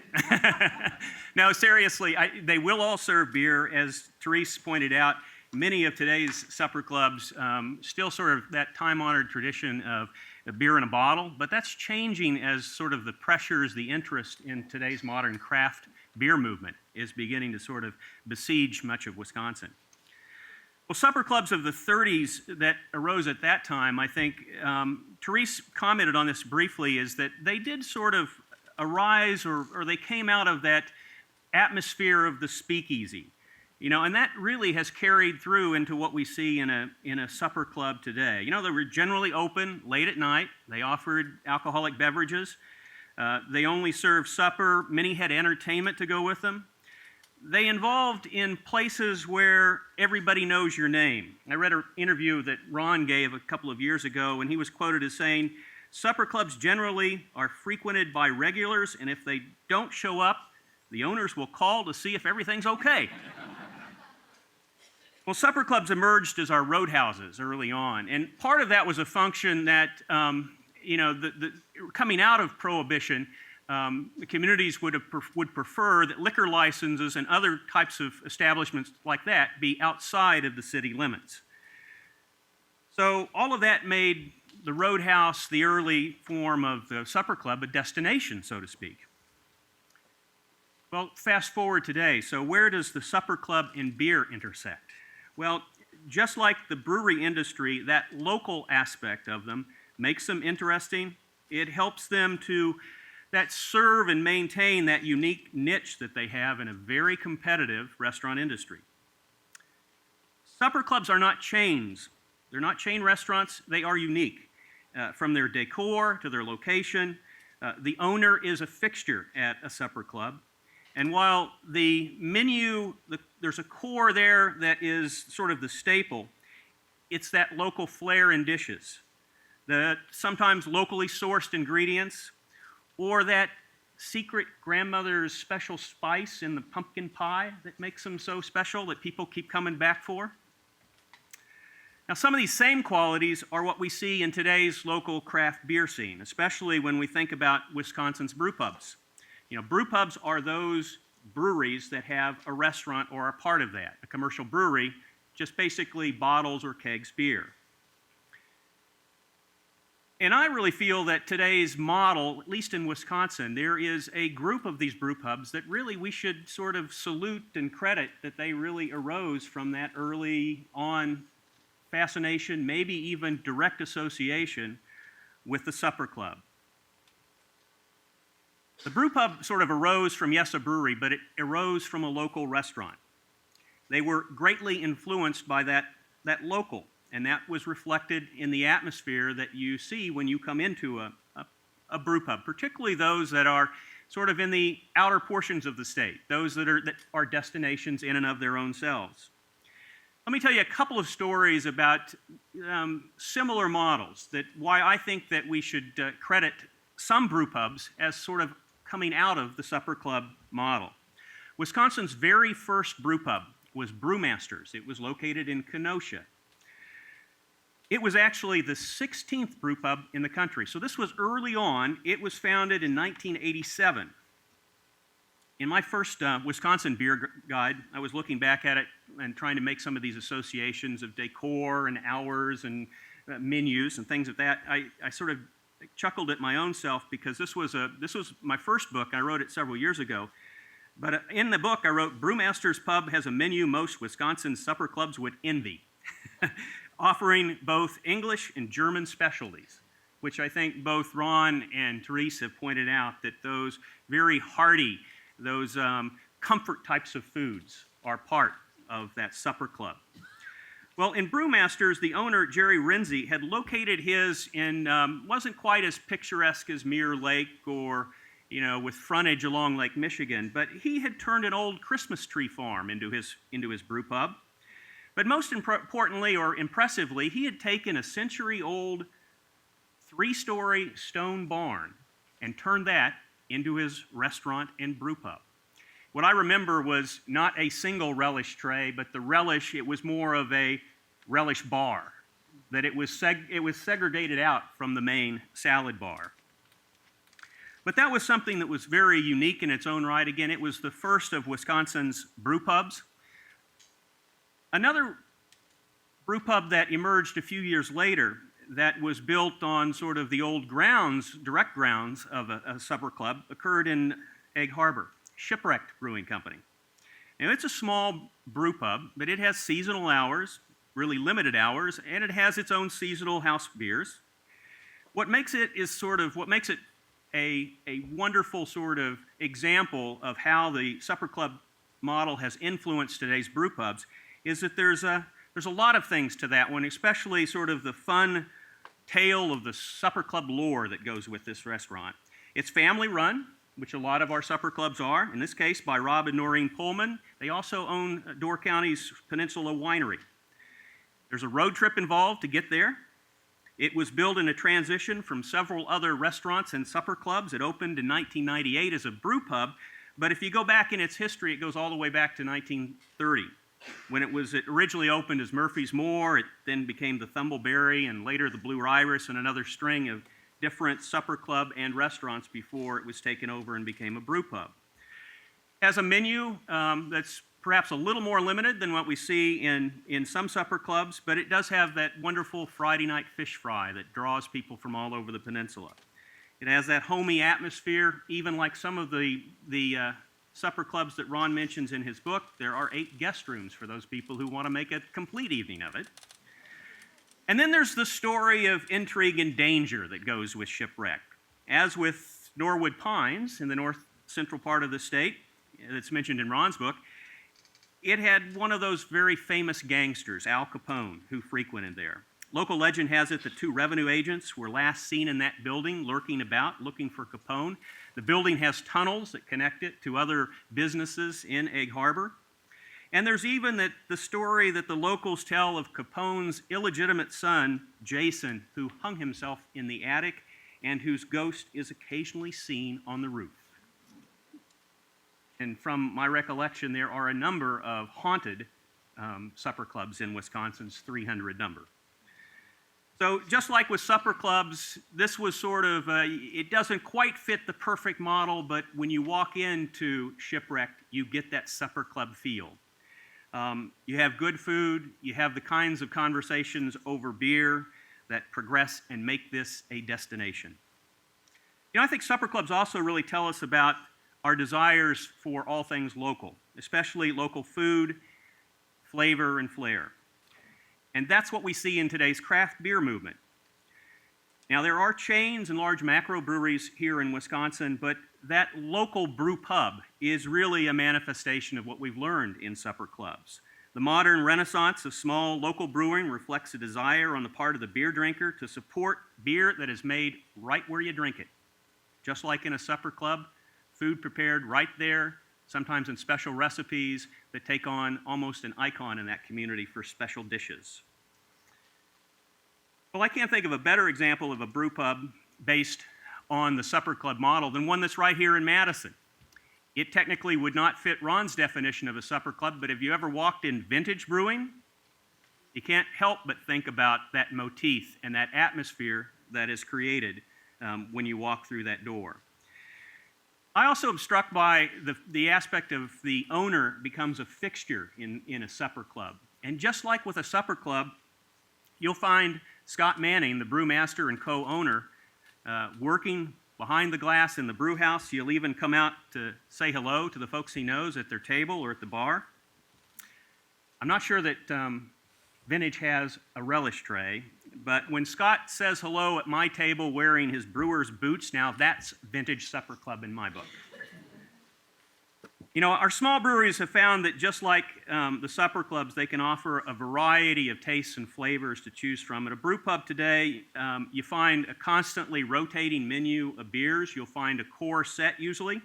No, seriously, they will all serve beer. As Therese pointed out, many of today's supper clubs still sort of that time-honored tradition of a beer in a bottle, but that's changing as sort of the pressures, the interest in today's modern craft beer movement is beginning to sort of besiege much of Wisconsin. Well, supper clubs of the 30s that arose at that time, I think Therese commented on this briefly, is that they did sort of arise or they came out of that atmosphere of the speakeasy. And that really has carried through into what we see in a supper club today. They were generally open late at night. They offered alcoholic beverages. They only served supper. Many had entertainment to go with them. They involved in places where everybody knows your name. I read an interview that Ron gave a couple of years ago, and he was quoted as saying, "Supper clubs generally are frequented by regulars, and if they don't show up, the owners will call to see if everything's okay." Well, supper clubs emerged as our roadhouses early on, and part of that was a function that, coming out of Prohibition, the communities would prefer that liquor licenses and other types of establishments like that be outside of the city limits. So all of that made the roadhouse, the early form of the supper club, a destination, so to speak. Well, fast forward today. So where does the supper club and beer intersect? Well, just like the brewery industry, that local aspect of them makes them interesting. It helps them to serve and maintain that unique niche that they have in a very competitive restaurant industry. Supper clubs are not chains. They're not chain restaurants. They are unique. From their decor to their location, the owner is a fixture at a supper club. And while the menu, there's a core there that is sort of the staple, it's that local flair in dishes, the sometimes locally sourced ingredients, or that secret grandmother's special spice in the pumpkin pie that makes them so special that people keep coming back for. Now, some of these same qualities are what we see in today's local craft beer scene, especially when we think about Wisconsin's brew pubs. Brew pubs are those breweries that have a restaurant or a part of that. A commercial brewery just basically bottles or kegs beer. And I really feel that today's model, at least in Wisconsin, there is a group of these brew pubs that really we should sort of salute and credit that they really arose from that early on fascination, maybe even direct association with the supper club. The brew pub sort of arose from, yes, a brewery, but it arose from a local restaurant. They were greatly influenced by that local, and that was reflected in the atmosphere that you see when you come into a brew pub, particularly those that are sort of in the outer portions of the state, those that are destinations in and of their own selves. Let me tell you a couple of stories about similar models, that why I think that we should credit some brew pubs as sort of coming out of the supper club model. Wisconsin's very first brew pub was Brewmasters. It was located in Kenosha. It was actually the 16th brew pub in the country. So this was early on. It was founded in 1987. In my first Wisconsin beer guide, I was looking back at it and trying to make some of these associations of decor and hours and menus and things like that. I sort of chuckled at my own self because this was my first book. I wrote it several years ago. But in the book, I wrote, Brewmaster's Pub has a menu most Wisconsin supper clubs would envy, offering both English and German specialties, which I think both Ron and Therese have pointed out that those very hearty, those comfort types of foods are part of that supper club. Well, in Brewmasters, the owner, Jerry Renzi, had located his in, wasn't quite as picturesque as Mirror Lake or, with frontage along Lake Michigan, but he had turned an old Christmas tree farm into his brew pub. But most importantly or impressively, he had taken a century-old 3-story stone barn and turned that into his restaurant and brew pub. What I remember was not a single relish tray, but the relish, it was more of a relish bar, that it was segregated out from the main salad bar. But that was something that was very unique in its own right. Again, it was the first of Wisconsin's brew pubs. Another brew pub that emerged a few years later that was built on sort of the old grounds, direct grounds of a supper club, occurred in Egg Harbor, Shipwrecked Brewing Company. Now, it's a small brew pub, but it has seasonal hours, really limited hours, and it has its own seasonal house beers. What makes it a wonderful sort of example of how the supper club model has influenced today's brew pubs is that there's a lot of things to that one, especially sort of the fun tale of the supper club lore that goes with this restaurant. It's family run, which a lot of our supper clubs are, in this case by Rob and Noreen Pullman. They also own Door County's Peninsula Winery. There's a road trip involved to get there. It was built in a transition from several other restaurants and supper clubs. It opened in 1998 as a brew pub, but if you go back in its history, it goes all the way back to 1930. When it originally opened as Murphy's Moor, it then became the Thumbleberry and later the Blue Iris and another string of different supper club and restaurants before it was taken over and became a brew pub. It has a menu that's perhaps a little more limited than what we see in some supper clubs, but it does have that wonderful Friday night fish fry that draws people from all over the peninsula. It has that homey atmosphere, even like some of the supper clubs that Ron mentions in his book. There are 8 guest rooms for those people who want to make a complete evening of it. And then there's the story of intrigue and danger that goes with Shipwreck. As with Norwood Pines in the north central part of the state that's mentioned in Ron's book, it had one of those very famous gangsters, Al Capone, who frequented there. Local legend has it that 2 revenue agents were last seen in that building lurking about looking for Capone. The building has tunnels that connect it to other businesses in Egg Harbor. And there's even the story that the locals tell of Capone's illegitimate son, Jason, who hung himself in the attic and whose ghost is occasionally seen on the roof. And from my recollection, there are a number of haunted supper clubs in Wisconsin's 300 number. So just like with supper clubs, this was sort of, it doesn't quite fit the perfect model, but when you walk into Shipwreck, you get that supper club feel. You have good food, you have the kinds of conversations over beer that progress and make this a destination. You know, I think supper clubs also really tell us about our desires for all things local, especially local food, flavor, and flair. And that's what we see in today's craft beer movement. Now, there are chains and large macro breweries here in Wisconsin, but that local brew pub is really a manifestation of what we've learned in supper clubs. The modern renaissance of small local brewing reflects a desire on the part of the beer drinker to support beer that is made right where you drink it. Just like in a supper club, food prepared right there, sometimes in special recipes that take on almost an icon in that community for special dishes. Well, I can't think of a better example of a brew pub based on the supper club model than one that's right here in Madison. It technically would not fit Ron's definition of a supper club, but have you ever walked in Vintage Brewing? You can't help but think about that motif and that atmosphere that is created when you walk through that door. I also am struck by the aspect of the owner becomes a fixture in a supper club. And just like with a supper club, you'll find Scott Manning, the brewmaster and co-owner, working behind the glass in the brew house. You'll even come out to say hello to the folks he knows at their table or at the bar. I'm not sure that Vintage has a relish tray, but when Scott says hello at my table wearing his brewer's boots, now that's Vintage Supper Club in my book. You know, our small breweries have found that just like the supper clubs, they can offer a variety of tastes and flavors to choose from. At a brew pub today, you find a constantly rotating menu of beers. You'll find a core set usually,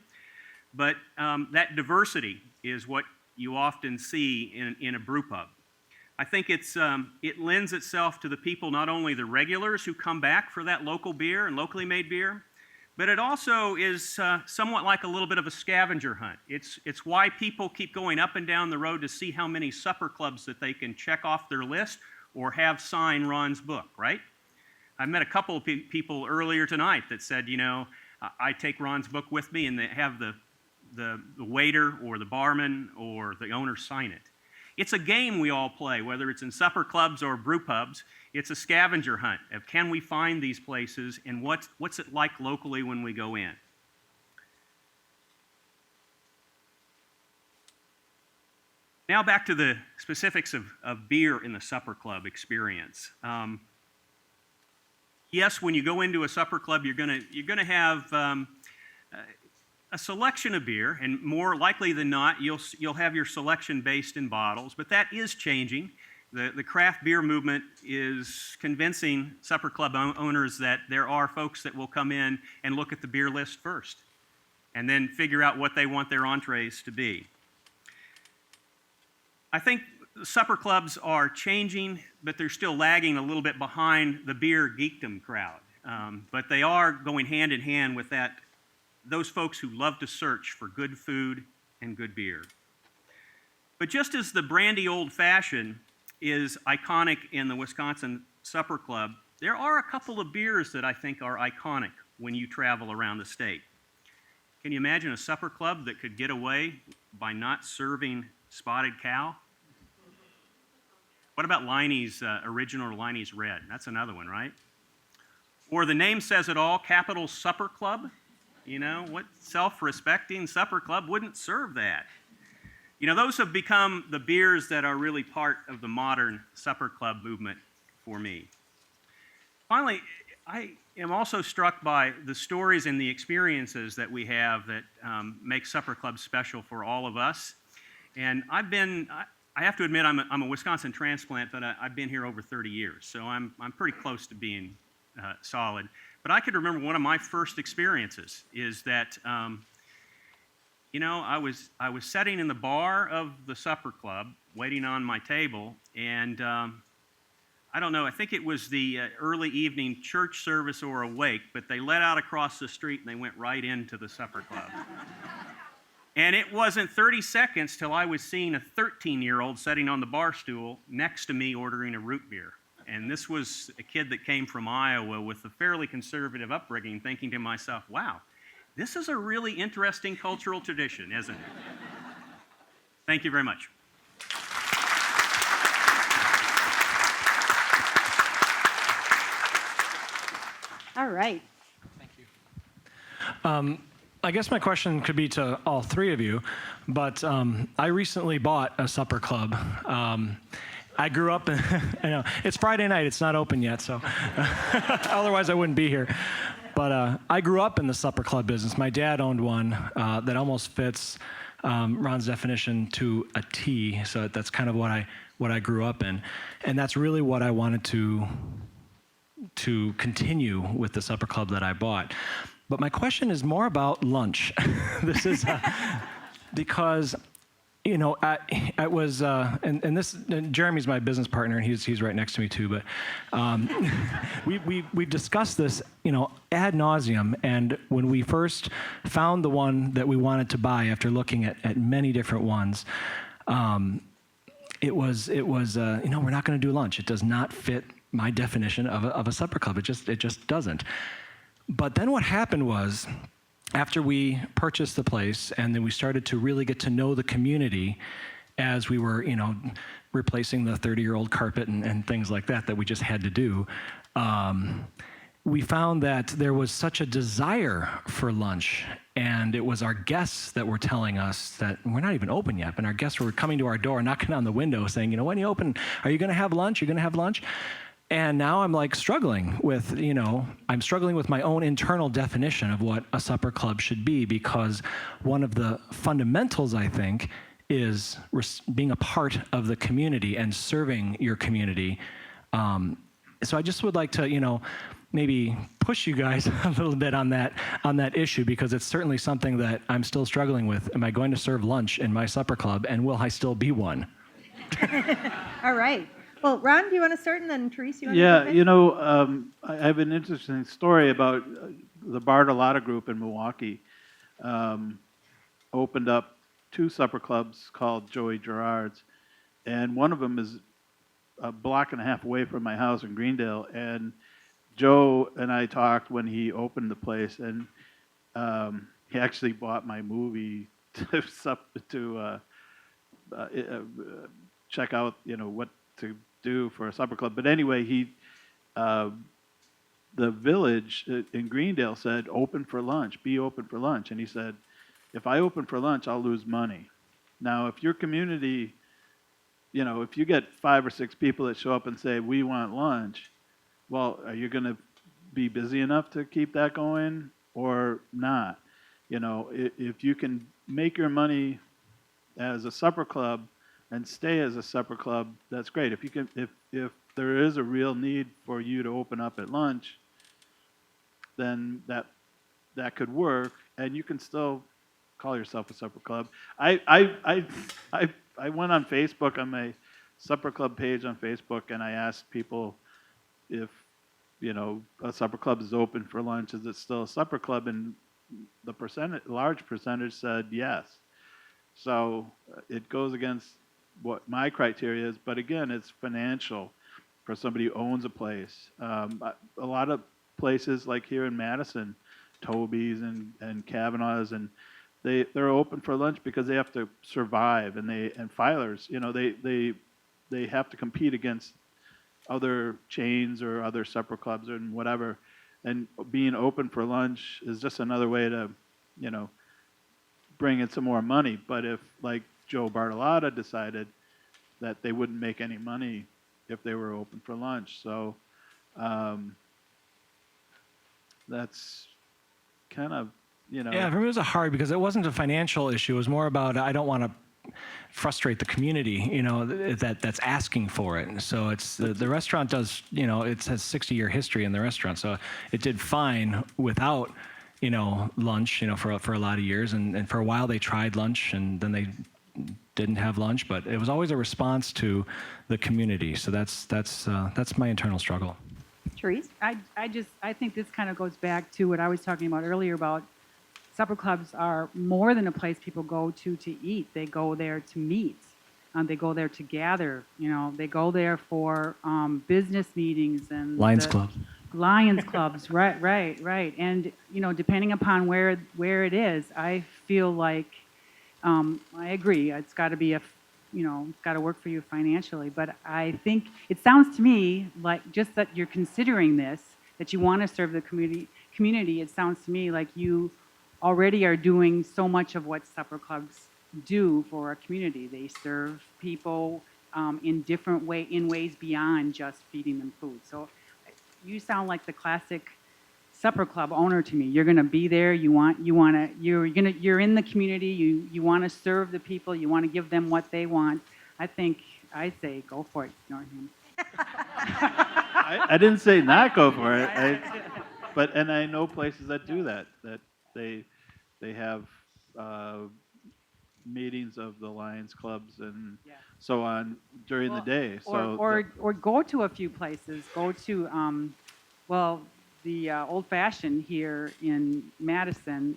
but that diversity is what you often see in a brew pub. I think it lends itself to the people, not only the regulars who come back for that local beer and locally made beer, but it also is somewhat like a little bit of a scavenger hunt. It's why people keep going up and down the road to see how many supper clubs that they can check off their list or have sign Ron's book, right? I met a couple of people earlier tonight that said, you know, I take Ron's book with me, and they have the waiter or the barman or the owner sign it. It's a game we all play, whether it's in supper clubs or brew pubs. It's a scavenger hunt of can we find these places and what's it like locally when we go in. Now back to the specifics of beer in the supper club experience. Yes, when you go into a supper club, you're gonna have a selection of beer, and more likely than not, you'll have your selection based in bottles, but that is changing. The craft beer movement is convincing supper club owners that there are folks that will come in and look at the beer list first and then figure out what they want their entrees to be. I think supper clubs are changing, but they're still lagging a little bit behind the beer geekdom crowd. But they are going hand in hand with those folks who love to search for good food and good beer. But just as the brandy old fashioned is iconic in the Wisconsin Supper Club, there are a couple of beers that I think are iconic when you travel around the state. Can you imagine a supper club that could get away by not serving Spotted Cow? What about Liney's Original or Liney's Red? That's another one, right? Or the name says it all, Capital Supper Club. You know, what self-respecting supper club wouldn't serve that? You know, those have become the beers that are really part of the modern supper club movement for me. Finally, I am also struck by the stories and the experiences that we have that make supper clubs special for all of us. And I have to admit, I'm a Wisconsin transplant, but I've been here over 30 years, so I'm pretty close to being solid. But I could remember one of my first experiences is that, you know, I was sitting in the bar of the supper club, waiting on my table, and I don't know, I think it was the early evening church service or a wake, but they let out across the street and they went right into the supper club. And it wasn't 30 seconds till I was seeing a 13-year-old sitting on the bar stool next to me ordering a root beer. And this was a kid that came from Iowa with a fairly conservative upbringing, thinking to myself, wow, this is a really interesting cultural tradition, isn't it? Thank you very much. All right. Thank you. I guess my question could be to all three of you, but I recently bought a supper club. I grew up, I know, it's Friday night, it's not open yet, so otherwise I wouldn't be here. But I grew up in the supper club business. My dad owned one that almost fits Ron's definition to a T, so that's kind of what I grew up in. And that's really what I wanted to continue with the supper club that I bought. But my question is more about lunch. This is because, you know, I was, and Jeremy's my business partner, and he's right next to me too. But we've discussed this, you know, ad nauseum. And when we first found the one that we wanted to buy, after looking at many different ones, it was you know, we're not going to do lunch. It does not fit my definition of a supper club. It just doesn't. But then what happened was, after we purchased the place and then we started to really get to know the community as we were, you know, replacing the 30-year-old carpet and things like that we just had to do, we found that there was such a desire for lunch, and it was our guests that were telling us that we're not even open yet, but our guests were coming to our door, knocking on the window saying, you know, when you open, are you going to have lunch? Are you going to have lunch? And now I'm like struggling with, you know, I'm struggling with my own internal definition of what a supper club should be, because one of the fundamentals, I think, is being a part of the community and serving your community. So I just would like to, you know, maybe push you guys a little bit on that issue, because it's certainly something that I'm still struggling with. Am I going to serve lunch in my supper club, and will I still be one? All right. Well, Ron, do you want to start, and then Therese, you want to Yeah, jump in? you know, I have an interesting story about the Bartolotta Group in Milwaukee. Opened up 2 supper clubs called Joey Gerard's, and one of them is a block and a half away from my house in Greendale. And Joe and I talked when he opened the place, and he actually bought my movie to check out, you know, what to do for a supper club. But anyway, the village in Greendale said, open for lunch, be open for lunch. And he said, if I open for lunch, I'll lose money. Now, if your community, you know, if you get 5 or 6 people that show up and say, we want lunch, well, are you going to be busy enough to keep that going or not? You know, if you can make your money as a supper club and stay as a supper club, that's great. If you can, if there is a real need for you to open up at lunch, then that could work, and you can still call yourself a supper club. I went on Facebook, on my supper club page on Facebook, and I asked people if, you know, a supper club is open for lunch, is it still a supper club? And the large percentage said yes. So it goes against what my criteria is, but again, it's financial for somebody who owns a place. A lot of places like here in Madison, Toby's and Kavanaugh's, and they're open for lunch because they have to survive, and Filers, you know, they have to compete against other chains or other supper clubs and whatever, and being open for lunch is just another way to, you know, bring in some more money. But if, like Joe Bartolotta decided that they wouldn't make any money if they were open for lunch, so that's kind of, you know. Yeah, for me it was hard because it wasn't a financial issue. It was more about I don't want to frustrate the community, you know, that's asking for it. So it's the restaurant does, you know, it has 60-year history in the restaurant, so it did fine without, you know, lunch, you know, for a lot of years, and for a while they tried lunch, and then they didn't have lunch, but it was always a response to the community. So that's my internal struggle. Therese? I think this kind of goes back to what I was talking about earlier about supper clubs are more than a place people go to eat. They go there to meet. They go there to gather. You know, they go there for business meetings and Lions clubs. Lions clubs, right. And you know, depending upon where it is, I feel like I agree. It's got to be it's got to work for you financially. But I think it sounds to me like just that you're considering this, that you want to serve the community. It sounds to me like you already are doing so much of what supper clubs do for a community. They serve people in ways beyond just feeding them food. So you sound like the classic supper club owner to me. You're going to be there. You're in the community. You want to serve the people. You want to give them what they want. I say go for it, Northam. I didn't say not go for it. And I know places that do that they have meetings of the Lions clubs and so on during the day. So or go to a few places. Go to the Old Fashioned here in Madison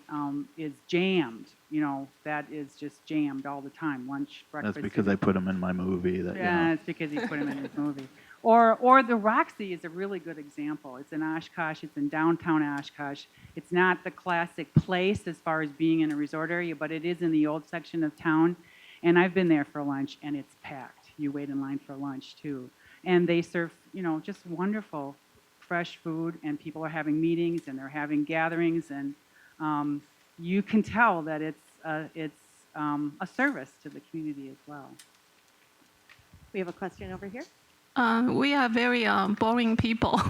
is jammed. You know, that is just jammed all the time. Lunch, breakfast. that's because I put them in my movie. It's because he put him in his movie. Or the Roxy is a really good example. It's in Oshkosh. It's in downtown Oshkosh. It's not the classic place as far as being in a resort area, but it is in the old section of town. And I've been there for lunch, and it's packed. You wait in line for lunch, too. And they serve, you know, just wonderful, fresh food, and people are having meetings, and they're having gatherings, and you can tell that it's a service to the community as well. We have a question over here. We are very boring people.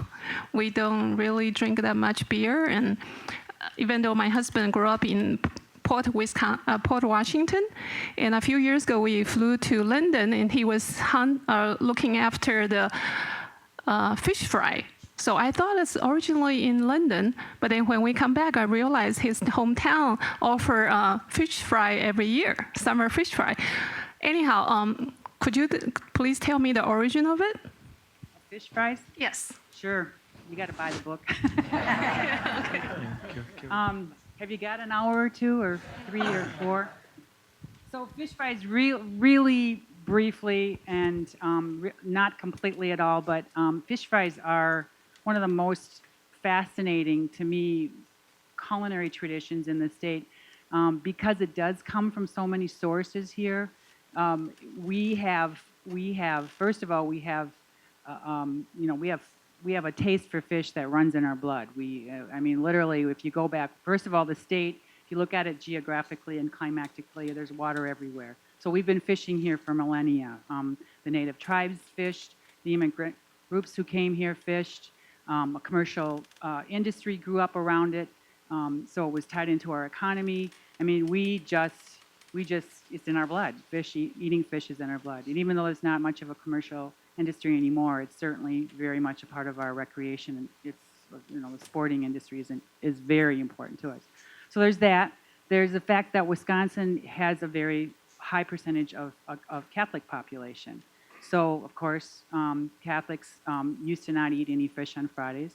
We don't really drink that much beer, and even though my husband grew up in Port Washington, and a few years ago we flew to London, and he was looking after the fish fry. So I thought it's originally in London, but then when we come back, I realized his hometown offer fish fry every year, summer fish fry. Anyhow, could you please tell me the origin of it? Fish fries? Yes. Sure. You got to buy the book. Have you got an hour or two, or 3 or 4? So fish fries, really briefly, and not completely at all, but fish fries are one of the most fascinating, to me, culinary traditions in the state, because it does come from so many sources here. We have first of all, we have a taste for fish that runs in our blood. I mean, literally, if you go back, first of all, the state, if you look at it geographically and climatically, there's water everywhere. So we've been fishing here for millennia. The native tribes fished, the immigrant groups who came here fished, a commercial industry grew up around it, so it was tied into our economy. I mean, we just it's in our blood. Eating fish is in our blood. And even though there's not much of a commercial industry anymore, it's certainly very much a part of our recreation. And it's, the sporting industry is very important to us. So there's that. There's the fact that Wisconsin has a very high percentage of Catholic population. So, of course, Catholics used to not eat any fish on Fridays.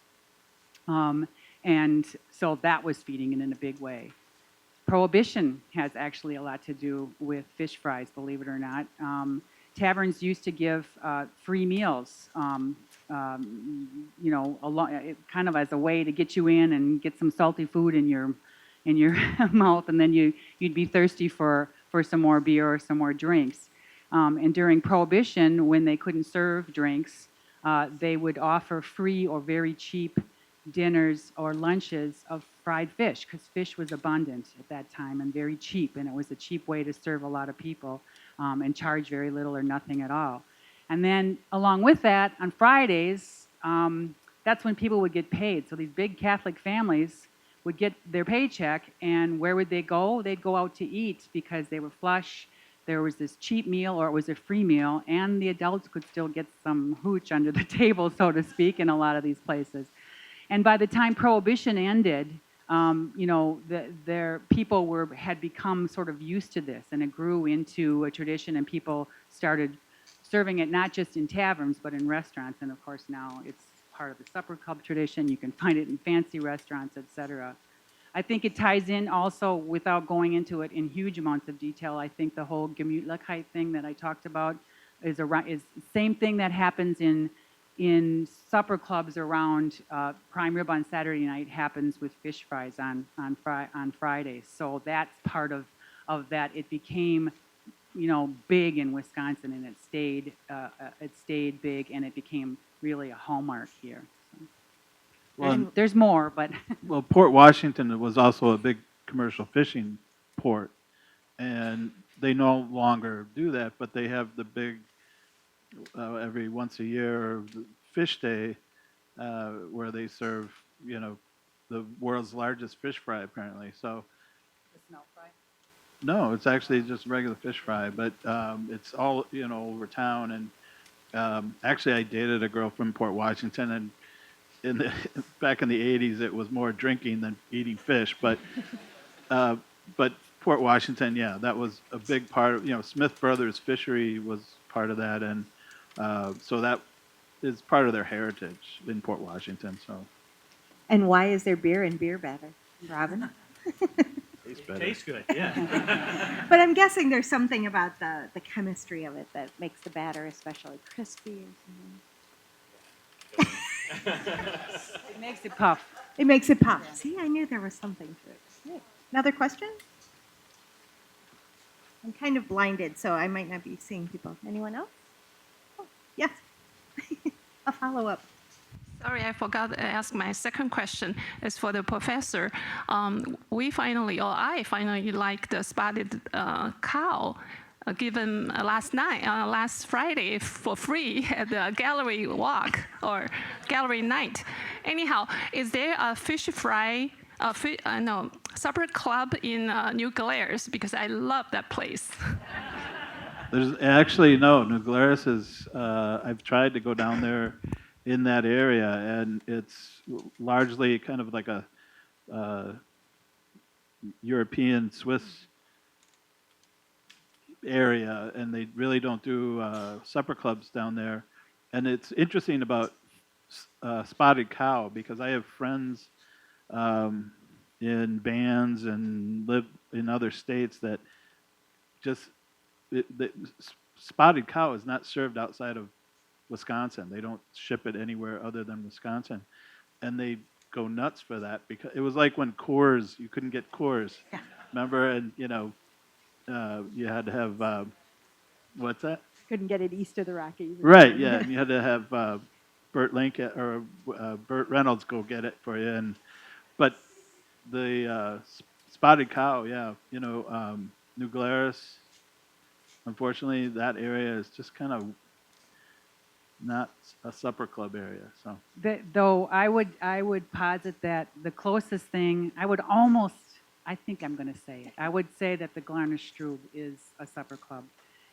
And so that was feeding it in a big way. Prohibition has actually a lot to do with fish fries, believe it or not. Taverns used to give free meals, kind of as a way to get you in and get some salty food in your mouth, and then you'd be thirsty for some more beer or some more drinks. And during Prohibition, when they couldn't serve drinks, they would offer free or very cheap dinners or lunches of fried fish, because fish was abundant at that time and very cheap, and it was a cheap way to serve a lot of people and charge very little or nothing at all. And then along with that, on Fridays, that's when people would get paid. So these big Catholic families would get their paycheck, and where would they go? They'd go out to eat because they were flush. There was this cheap meal, or it was a free meal, and the adults could still get some hooch under the table, so to speak, in a lot of these places. And by the time Prohibition ended, their people had become sort of used to this, and it grew into a tradition, and people started serving it not just in taverns, but in restaurants. And of course now it's part of the supper club tradition. You can find it in fancy restaurants, etc. I think it ties in also, without going into it in huge amounts of detail, I think the whole Gemütlichkeit thing that I talked about is the same thing that happens in supper clubs around prime rib on Saturday night happens with fish fries on Fridays. So that's part of that. It became, big in Wisconsin, and it stayed big, and it became really a hallmark here. So Well, there's more, but well, Port Washington was also a big commercial fishing port, and they no longer do that, but they have the big, every once a year, fish day, where they serve, the world's largest fish fry, apparently. So, the smelt fry. no, it's actually just regular fish fry, but it's all, over town. And actually, I dated a girl from Port Washington, and back in the 80s, it was more drinking than eating fish. But Port Washington, yeah, that was a big part of, Smith Brothers Fishery was part of that, and so that is part of their heritage in Port Washington. So And why is there beer in beer batter, Robin? tastes better. Tastes good, yeah. But I'm guessing there's something about the chemistry of it that makes the batter especially crispy or something. It makes it puff. It makes it pop. See, I knew there was something to it. Good. Another question? I'm kind of blinded, so I might not be seeing people. Anyone else? Oh, yes. A follow-up. Sorry, I forgot to ask my second question. It's for the professor. I finally liked the spotted cow given last Friday for free at the gallery walk or gallery night. Anyhow, is there a fish fry, supper club in New Glarus? Because I love that place. There's actually no. New Glarus is. I've tried to go down there in that area, and it's largely kind of like a European Swiss area, and they really don't do supper clubs down there. And it's interesting about spotted cow, because I have friends in bands and live in other states that just spotted cow is not served outside of Wisconsin. They don't ship it anywhere other than Wisconsin, and they go nuts for that, because it was like when Coors, you couldn't get Coors, remember? And you had to have what's that? Couldn't get it east of the Rockies. Right, yeah. And you had to have Burt Lincoln or Burt Reynolds go get it for you. But the spotted cow, yeah, New Glarus. Unfortunately, that area is just kind of not a supper club area. So Though I would posit that the closest thing, I would almost I think I'm going to say it. I would say that the Glarner-Strube is a supper club.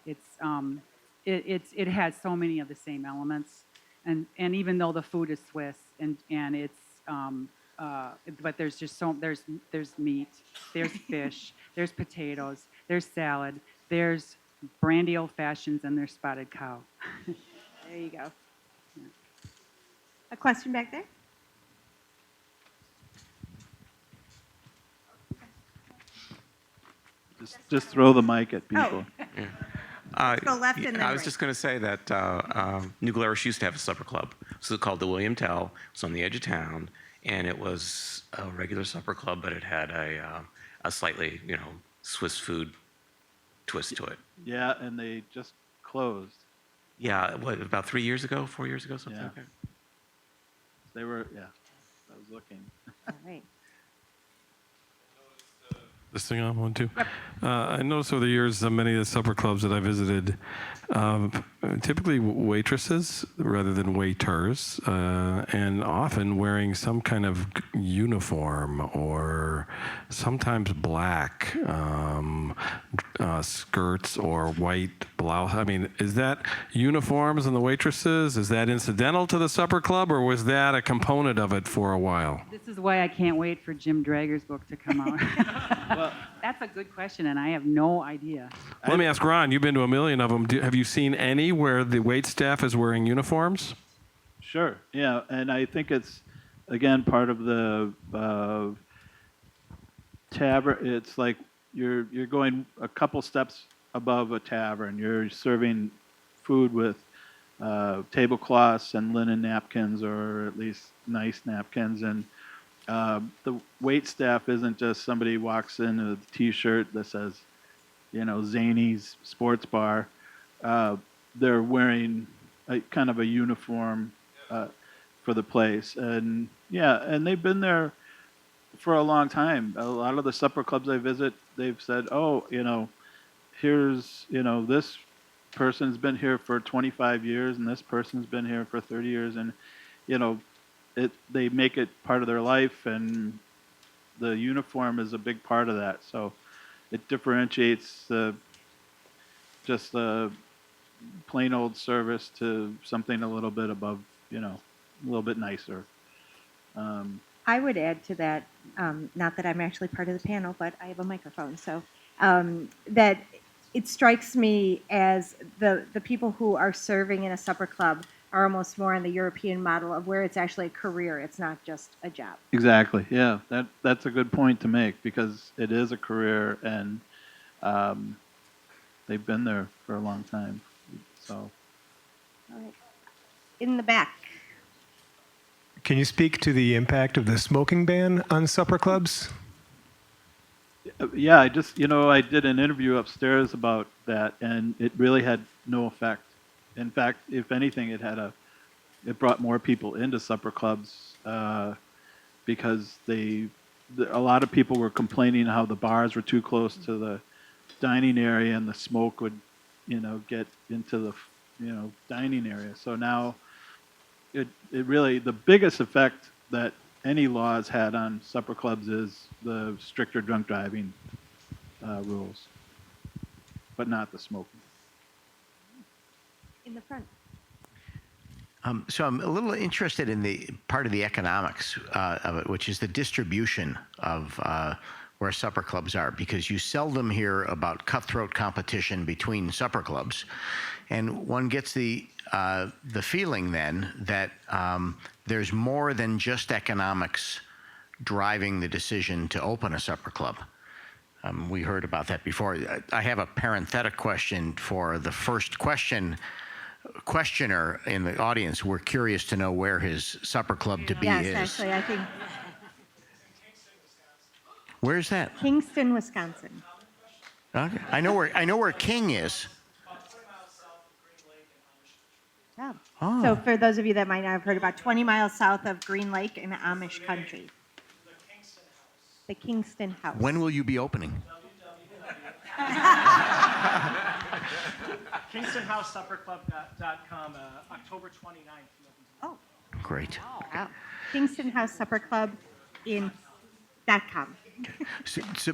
It has so many of the same elements, and even though the food is Swiss and it's but there's just there's meat, there's fish, there's potatoes, there's salad, there's brandy old fashions, and there's spotted cow. There you go. A question back there? Just throw the mic at people. Go left and then I was right. just going to say that New Glarus used to have a supper club. So it's called the William Tell. It's on the edge of town, and it was a regular supper club, but it had a slightly, Swiss food twist to it. Yeah, and they just closed. Yeah, what, about 3 years ago, 4 years ago, something Yeah. like that? They were, yeah, I was looking. All right. This thing on one too. I noticed over the years many of the supper clubs that I visited, typically waitresses rather than waiters, and often wearing some kind of uniform or sometimes black skirts or white blouse. I mean, is that uniforms and the waitresses? Is that incidental to the supper club, or was that a component of it for a while? This is why I can't wait for Jim Drager's book to come out. Well, That's a good question, and I have no idea. Let me ask Ron. You've been to a million of them. Have you seen any where the wait staff is wearing uniforms? sure, yeah, and I think it's, again, part of the tavern. It's like you're going a couple steps above a tavern. You're serving food with tablecloths and linen napkins, or at least nice napkins. And the wait staff isn't just somebody walks in with a T-shirt that says, Zany's Sports Bar. They're wearing a kind of a uniform for the place, and yeah, and they've been there for a long time. A lot of the supper clubs I visit, they've said, "Oh, here's this person's been here for 25 years, and this person's been here for 30 years," and they make it part of their life, and the uniform is a big part of that. So it differentiates just the plain old service to something a little bit above, a little bit nicer. I would add to that, not that I'm actually part of the panel, but I have a microphone, so that it strikes me as the people who are serving in a supper club are almost more on the European model of where it's actually a career. It's not just a job. Exactly. Yeah, that's a good point to make, because it is a career, and they've been there for a long time. So All right. In the back. Can you speak to the impact of the smoking ban on supper clubs? yeah, I just I did an interview upstairs about that, and it really had no effect. In fact, if anything, it brought more people into supper clubs because a lot of people were complaining how the bars were too close to the dining area, and the smoke would get into the dining area. So now it really, the biggest effect that any law has had on supper clubs is the stricter drunk driving rules, but not the smoking. In the front. So I'm a little interested in the part of the economics of it, which is the distribution of where supper clubs are, because you seldom hear about cutthroat competition between supper clubs, and one gets the feeling then that there's more than just economics driving the decision to open a supper club. We heard about that before. I have a parenthetic question for the first questioner in the audience. We're curious to know where his supper club to be Yes, is. actually, I think Where's that? Kingston, Wisconsin. Okay. I know where King is. Yeah. Oh. So for those of you that might not have heard, about 20 miles south of Green Lake in Amish country. The Kingston House. When will you be opening? KingstonHouseSupperClub.com, October 29th. Oh, Great. wow. Kingston House Supper Club in .com.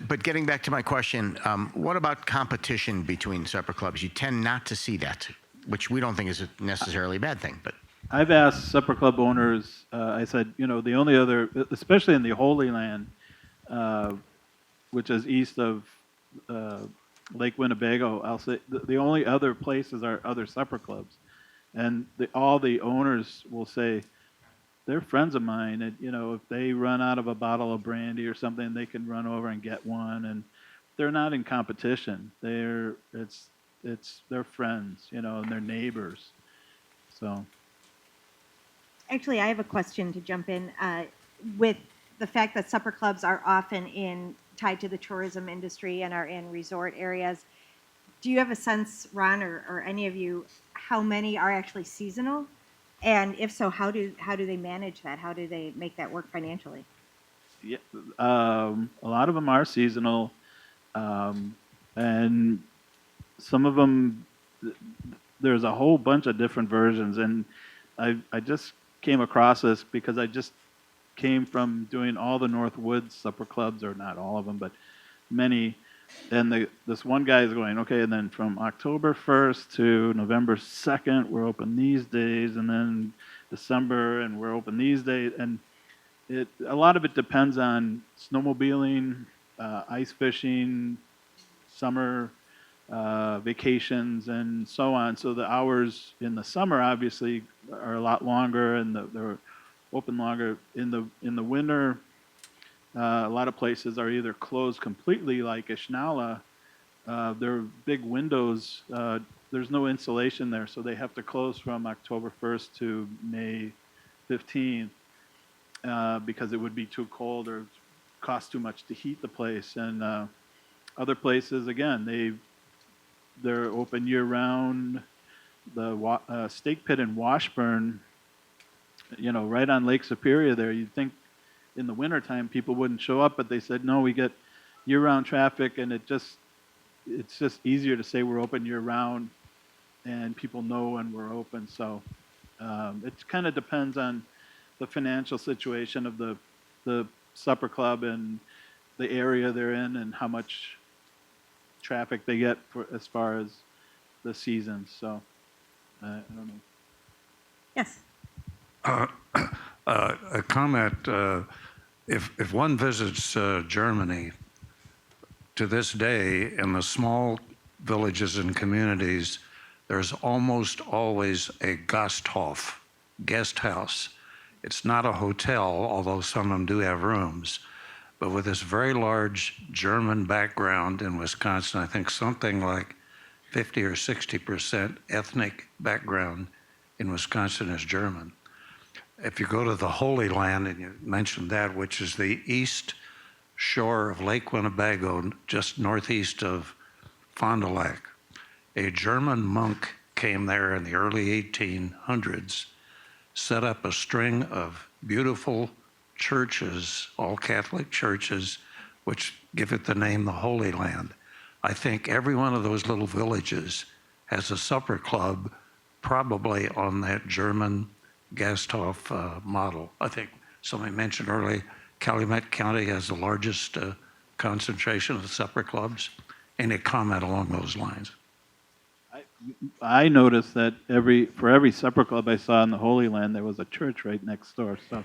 But getting back to my question, what about competition between supper clubs? You tend not to see that, which we don't think is necessarily a bad thing. But I've asked supper club owners, I said, you know, the only other, especially in the Holy Land, which is east of Lake Winnebago, I'll say the only other places are other supper clubs. And all the owners will say, they're friends of mine. And, you know, if they run out of a bottle of brandy or something, they can run over and get one. And they're not in competition. They're friends, you know, and they're neighbors. So. Actually, I have a question to jump in. With the fact that supper clubs are often tied to the tourism industry and are in resort areas, do you have a sense, Ron, or any of you, how many are actually seasonal? And if so, how do they manage that? How do they make that work financially? Yeah, a lot of them are seasonal, and some of them, there's a whole bunch of different versions. And I just came across this because I just came from doing all the North Woods supper clubs, or not all of them, but many. And this one guy is going, okay, and then from October 1st to November 2nd, we're open these days, and then December, and we're open these days. And a lot of it depends on snowmobiling, ice fishing, summer vacations, and so on. So the hours in the summer obviously are a lot longer, and they're open longer. In the winter, a lot of places are either closed completely, like Ishnala. There are big windows. There's no insulation there, so they have to close from October 1st to May 15th because it would be too cold or cost too much to heat the place. And other places, again, they're open year round. The Steak Pit in Washburn, you know, right on Lake Superior there, you'd think in the wintertime people wouldn't show up, but they said, no, we get year-round traffic, and it's just easier to say we're open year-round, and people know when we're open. So it kind of depends on the financial situation of the supper club and the area they're in and how much traffic they get as far as the seasons. So I don't know. Yes. A comment. If one visits Germany, to this day, in the small villages and communities, there's almost always a Gasthof, guest house. It's not a hotel, although some of them do have rooms. But with this very large German background in Wisconsin, I think something like 50 or 60% ethnic background in Wisconsin is German. If you go to the Holy Land, and you mentioned that, which is the east shore of Lake Winnebago, just northeast of Fond du Lac, a German monk came there in the early 1800s, set up a string of beautiful churches, all Catholic churches, which give it the name the Holy Land. I think every one of those little villages has a supper club, probably on that German Gasthof model. I think somebody mentioned earlier, Calumet County has the largest concentration of supper clubs. Any comment along those lines? I noticed that for every supper club I saw in the Holy Land, there was a church right next door. So,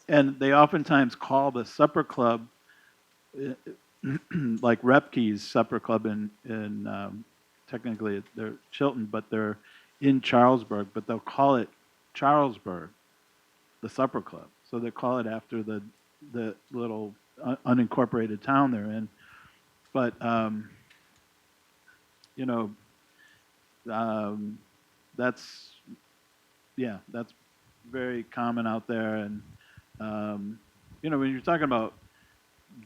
and they oftentimes call the supper club like Repke's supper club in technically they're Chilton, but they're in Charlesburg, but they'll call it Charlesburg, the supper club. So they call it after the little unincorporated town they're in. But you know, that's very common out there. And you know, when you're talking about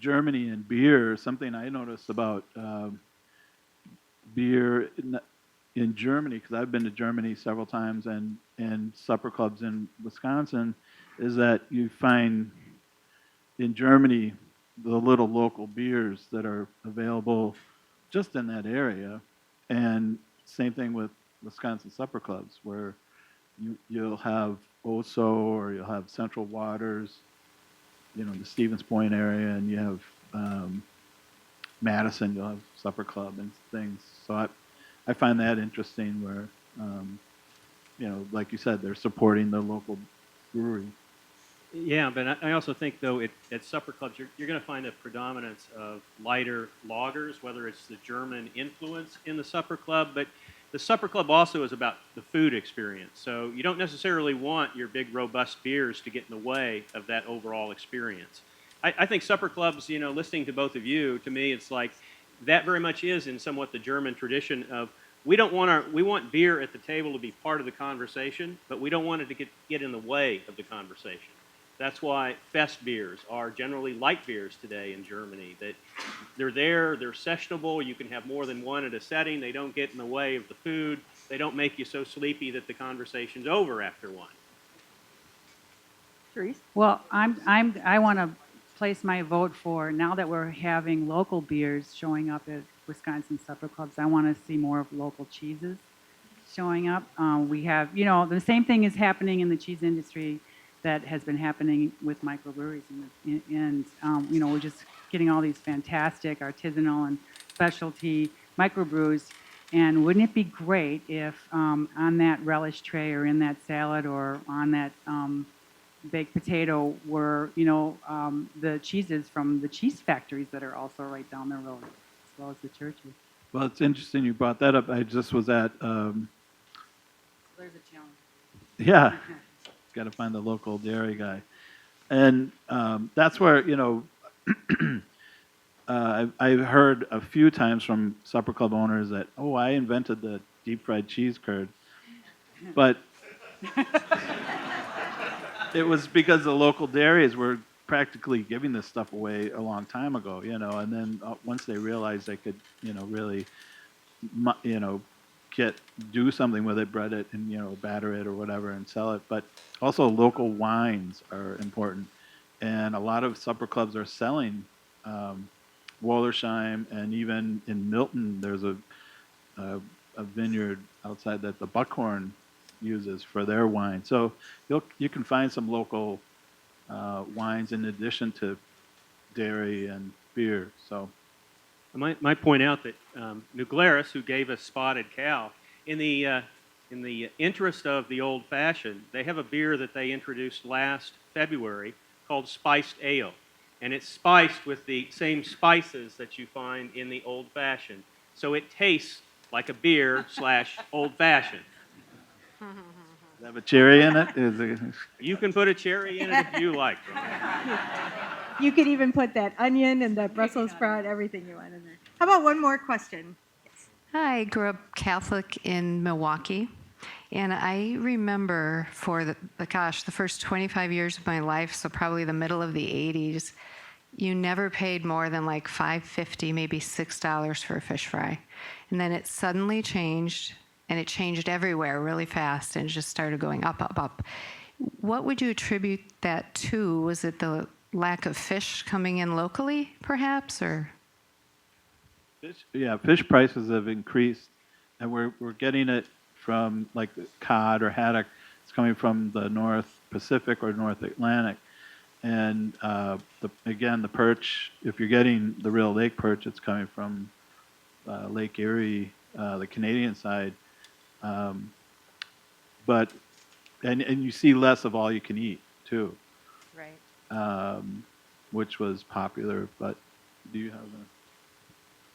Germany and beer, something I noticed about beer in Germany, because I've been to Germany several times, and supper clubs in Wisconsin, is that you find in Germany the little local beers that are available just in that area. And same thing with Wisconsin supper clubs, where you'll have Oso or you'll have Central Waters, the Stevens Point area, and you have Madison, you'll have supper club and things. So I find that interesting where, like you said, they're supporting the local brewery. Yeah, but I also think, though, at supper clubs, you're going to find a predominance of lighter lagers, whether it's the German influence in the supper club, but the supper club also is about the food experience. So you don't necessarily want your big, robust beers to get in the way of that overall experience. I think supper clubs, listening to both of you, to me, it's like that very much is in somewhat the German tradition of we want beer at the table to be part of the conversation, but we don't want it to get in the way of the conversation. That's why fest beers are generally light beers today in Germany. That they're there, they're sessionable, you can have more than one at a setting, they don't get in the way of the food, they don't make you so sleepy that the conversation's over after one. Therese? Well, I want to place my vote for, now that we're having local beers showing up at Wisconsin supper clubs, I want to see more of local cheeses showing up. We have, the same thing is happening in the cheese industry that has been happening with microbreweries, and we're just getting all these fantastic artisanal and specialty microbrews. And wouldn't it be great if on that relish tray or in that salad or on that baked potato were, the cheeses from the cheese factories that are also right down the road, as well as the churches. Well, it's interesting you brought that up. I just was at, So there's a challenge. yeah, got to find the local dairy guy. And that's where, I've heard a few times from supper club owners that, oh, I invented the deep fried cheese curd. But it was because the local dairies were practically giving this stuff away a long time ago, and then once they realized they could, really, do something with it, bread it, and, batter it or whatever and sell it. But also local wines are important. And a lot of supper clubs are selling Wollersheim, and even in Milton, there's a vineyard outside that the Buckhorn uses for their wine. So you can find some local wines in addition to dairy and beer. So I might point out that New Glarus, who gave us Spotted Cow, in the interest of the old fashioned, they have a beer that they introduced last February called Spiced Ale. And it's spiced with the same spices that you find in the old fashioned. So it tastes like a beer / old fashioned. does it have a cherry in it? You can put a cherry in it if you like. You could even put that onion and the Brussels sprout, everything you want in there. How about one more question? I grew up Catholic in Milwaukee, and I remember for the first 25 years of my life, so probably the middle of the 80s, you never paid more than like $5.50, maybe $6 for a fish fry. And then it suddenly changed, and it changed everywhere really fast, and it just started going up, up, up. What would you attribute that to? Was it the lack of fish coming in locally, perhaps, or? Fish prices have increased, and we're getting it from like cod or haddock. It's coming from the North Pacific or North Atlantic, and the perch. If you're getting the real lake perch, it's coming from Lake Erie, the Canadian side. But you see less of all you can eat too. Right. Which was popular. But do you have a?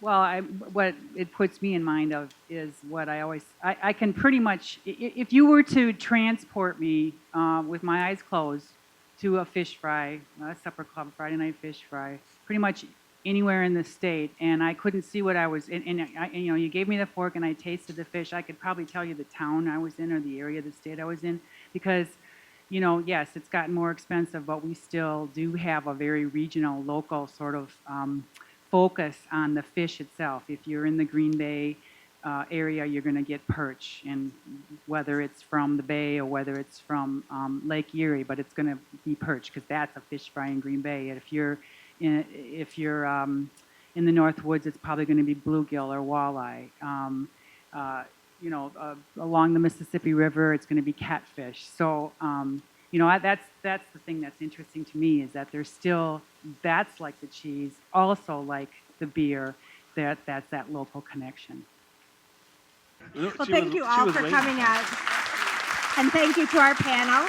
Well, what it puts me in mind of is what I can pretty much, if you were to transport me with my eyes closed to a fish fry, a supper club Friday night fish fry, pretty much anywhere in the state, and I couldn't see what I was, and you gave me the fork and I tasted the fish, I could probably tell you the town I was in or the area, the state I was in, because, yes, it's gotten more expensive, but we still do have a very regional, local sort of focus on the fish itself. If you're in the Green Bay area, you're going to get perch, and whether it's from the bay or whether it's from Lake Erie, but it's going to be perch because that's a fish fry in Green Bay. And if you're in the North Woods, it's probably going to be bluegill or walleye. Along the Mississippi River, it's going to be catfish. So you know, that's the thing that's interesting to me, is that there's still, that's like the cheese, also like the beer, that's that local connection. Well, thank you all for coming out. And thank you to our panel.